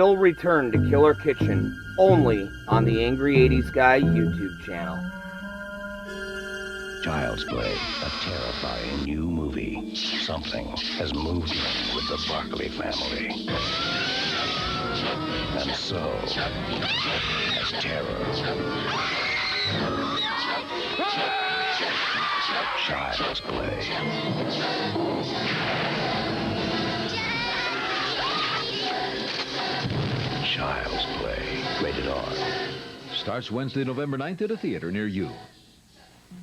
will return to Killer Kitchen only on the Angry 80s Guy YouTube channel. Child's Play, a terrifying new movie. Something has moved in with the Barkley family. And so has terror. Child's Play. Child's Play. Rated R. Starts Wednesday, November 9th at a theater near you.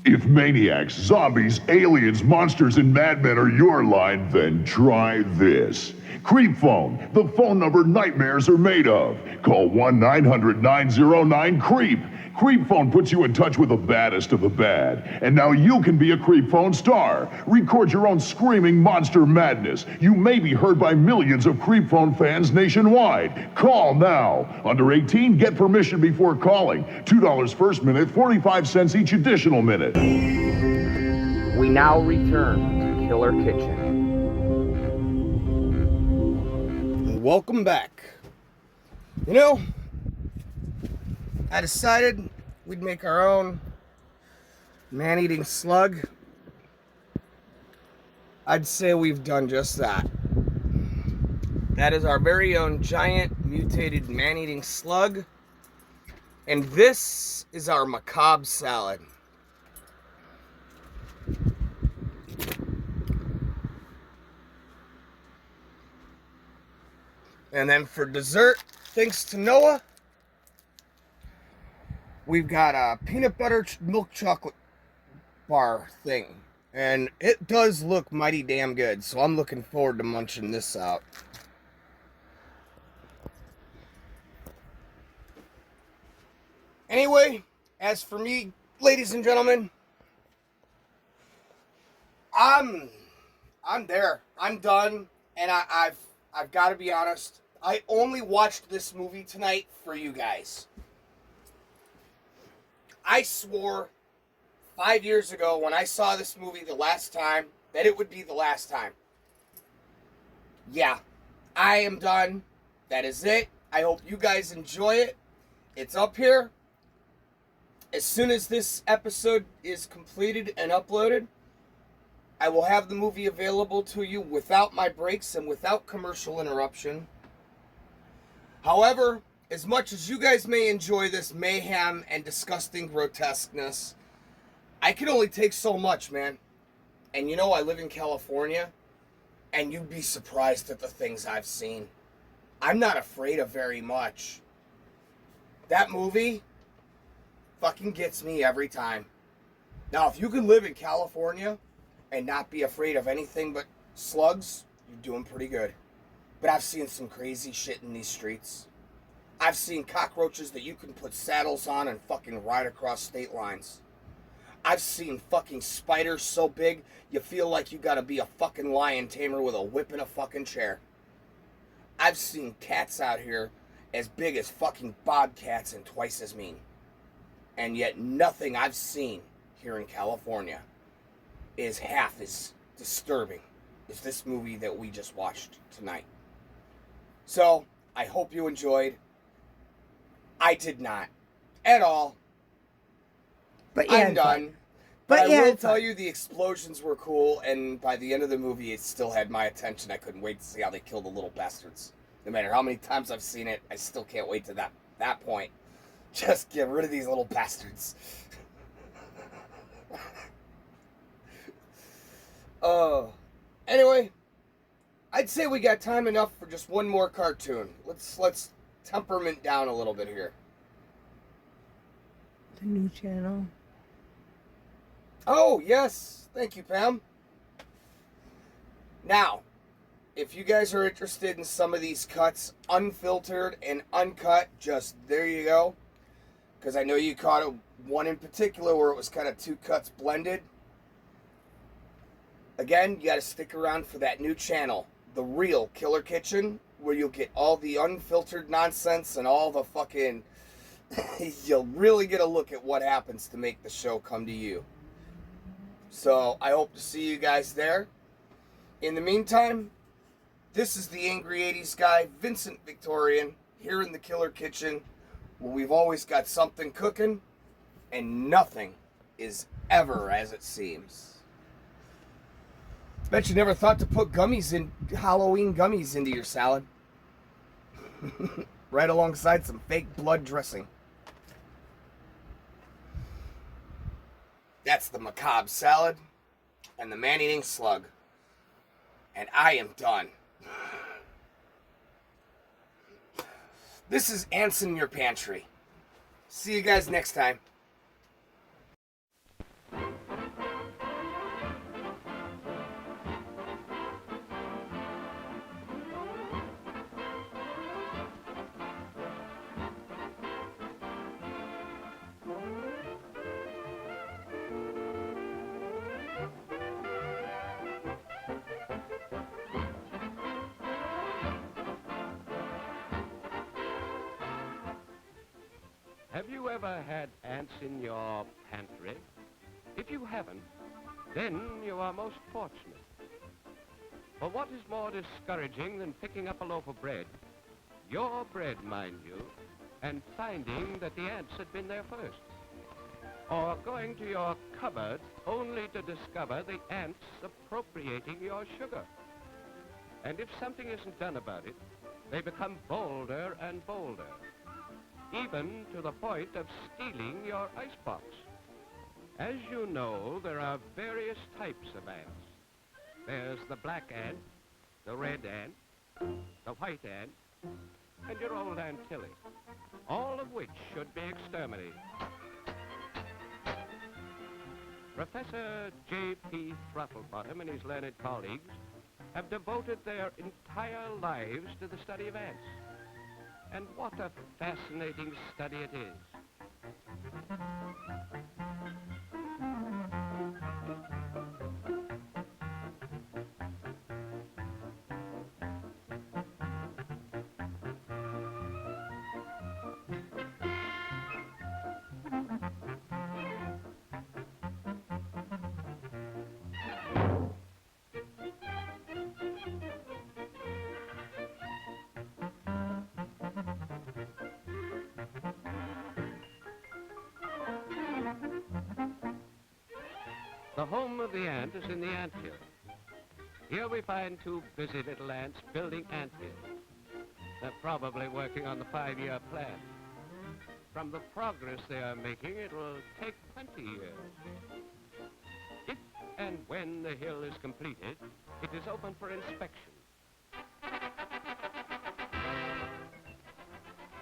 If maniacs, zombies, aliens, monsters, and madmen are your line, then try this. Creep Phone, the phone number nightmares are made of. Call 1-900-909-CREEP. Creep Phone puts you in touch with the baddest of the bad. And now you can be a Creep Phone star. Record your own screaming monster madness. You may be heard by millions of Creep Phone fans nationwide. Call now. Under 18, get permission before calling. $2 first minute, 45 cents each additional minute. We now return to Killer Kitchen. Welcome back. You know, I decided we'd make our own man-eating slug. I'd say we've done just that. That is our very own giant mutated man-eating slug. And this is our macabre salad. And then for dessert, thanks to Noah, we've got a peanut butter milk chocolate bar thing. And it does look mighty damn good, so I'm looking forward to munching this out. Anyway, as for me, ladies and gentlemen, I'm there. I'm done, and I've got to be honest. I only watched this movie tonight for you guys. I swore 5 years ago when I saw this movie the last time that it would be the last time. Yeah, I am done. That is it. I hope you guys enjoy it. It's up here. As soon as this episode is completed and uploaded, I will have the movie available to you without my breaks and without commercial interruption. However, as much as you guys may enjoy this mayhem and disgusting grotesqueness, I can only take so much, man. And you know, I live in California, and you'd be surprised at the things I've seen. I'm not afraid of very much. That movie fucking gets me every time. Now, if you can live in California and not be afraid of anything but slugs, you're doing pretty good. But I've seen some crazy shit in these streets. I've seen cockroaches that you can put saddles on and fucking ride across state lines. I've seen fucking spiders so big, you feel like you gotta be a fucking lion tamer with a whip and a fucking chair. I've seen cats out here as big as fucking bobcats and twice as mean. And yet nothing I've seen here in California is half as disturbing as this movie that we just watched tonight. So, I hope you enjoyed. I did not. At all. But I'm done. But I yeah, will tell you the explosions were cool, and by the end of the movie, it still had my attention. I couldn't wait to see how they killed the little bastards. No matter how many times I've seen it, I still can't wait to that point. Just get rid of these little bastards. Anyway, I'd say we got time enough for just one more cartoon. Let's temperament down a little bit here. The new channel. Oh, yes. Thank you, Pam. Now, if you guys are interested in some of these cuts, unfiltered and uncut, just there you go. Because I know you caught one in particular where it was kind of two cuts blended. Again, you got to stick around for that new channel, The Real Killer Kitchen, where you'll get all the unfiltered nonsense and all the fucking... you'll really get a look at what happens to make the show come to you. So, I hope to see you guys there. In the meantime, this is the Angry 80s guy, Vincent Victorian, here in the Killer Kitchen, where we've always got something cooking, and nothing is ever as it seems. Bet you never thought to put Halloween gummies into your salad. Right alongside some fake blood dressing. That's the macabre salad and the man-eating slug. And I am done. This is Ants in Your Pantry. See you guys next time. Have you ever had ants in your pantry? If you haven't, then you are most fortunate. For what is more discouraging than picking up a loaf of bread, your bread, mind you, and finding that the ants had been there first? Or going to your cupboard only to discover the ants appropriating your sugar? And if something isn't done about it, they become bolder and bolder, even to the point of stealing your icebox. As you know, there are various types of ants. There's the black ant, the red ant, the white ant, and your old Aunt Tilly, all of which should be exterminated. Professor J.P. Throttlebottom and his learned colleagues have devoted their entire lives to the study of ants. And what a fascinating study it is. The home of the ant is in the anthill. Here we find two busy little ants building anthills. They're probably working on the 5-year plan. From the progress they are making, it will take 20 years. If and when the hill is completed, it is open for inspection.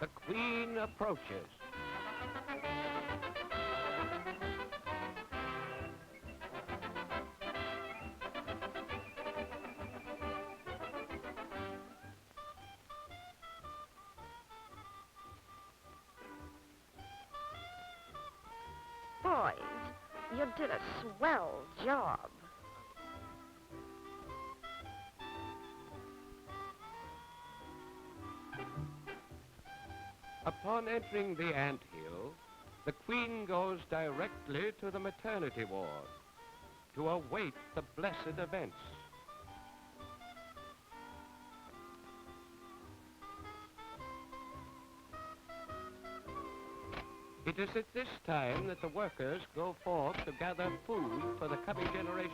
The queen approaches. Boys, you did a swell job. Upon entering the anthill, the queen goes directly to the maternity ward to await the blessed events. It is at this time that the workers go forth to gather food for the coming generation.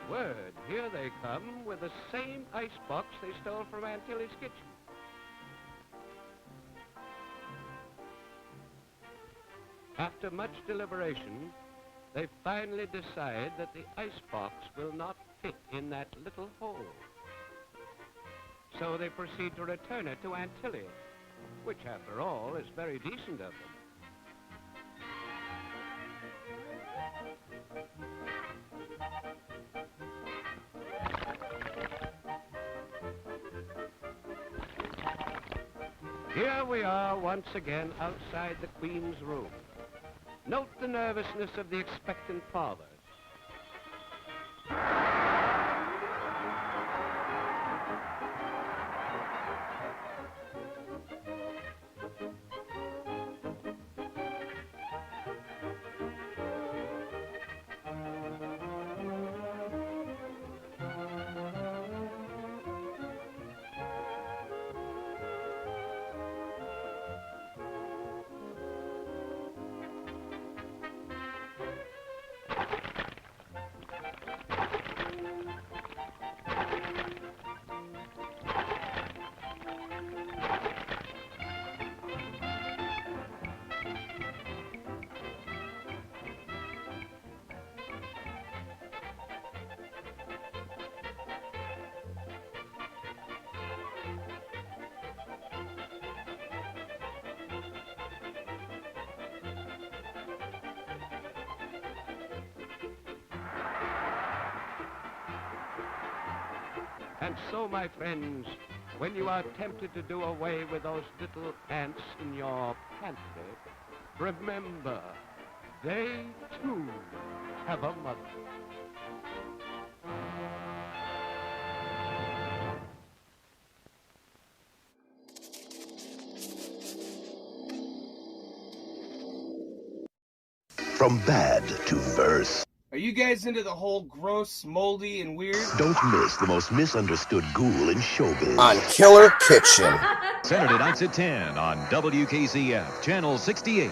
word, here they come with the same icebox they stole from Aunt Tilly's kitchen. After much deliberation, they finally decide that the icebox will not fit in that little hole. So they proceed to return it to Aunt Tilly, which, after all, is very decent of them. Here we are once again outside the Queen's room. Note the nervousness of the expectant fathers. And so, my friends, when you are tempted to do away with those little ants in your pantry, remember, they too have a mother. From bad to verse. Are you guys into the whole gross, moldy, and weird? Don't miss the most misunderstood ghoul in showbiz. On Killer Kitchen. Saturday nights at 10 on WKZF, Channel 68.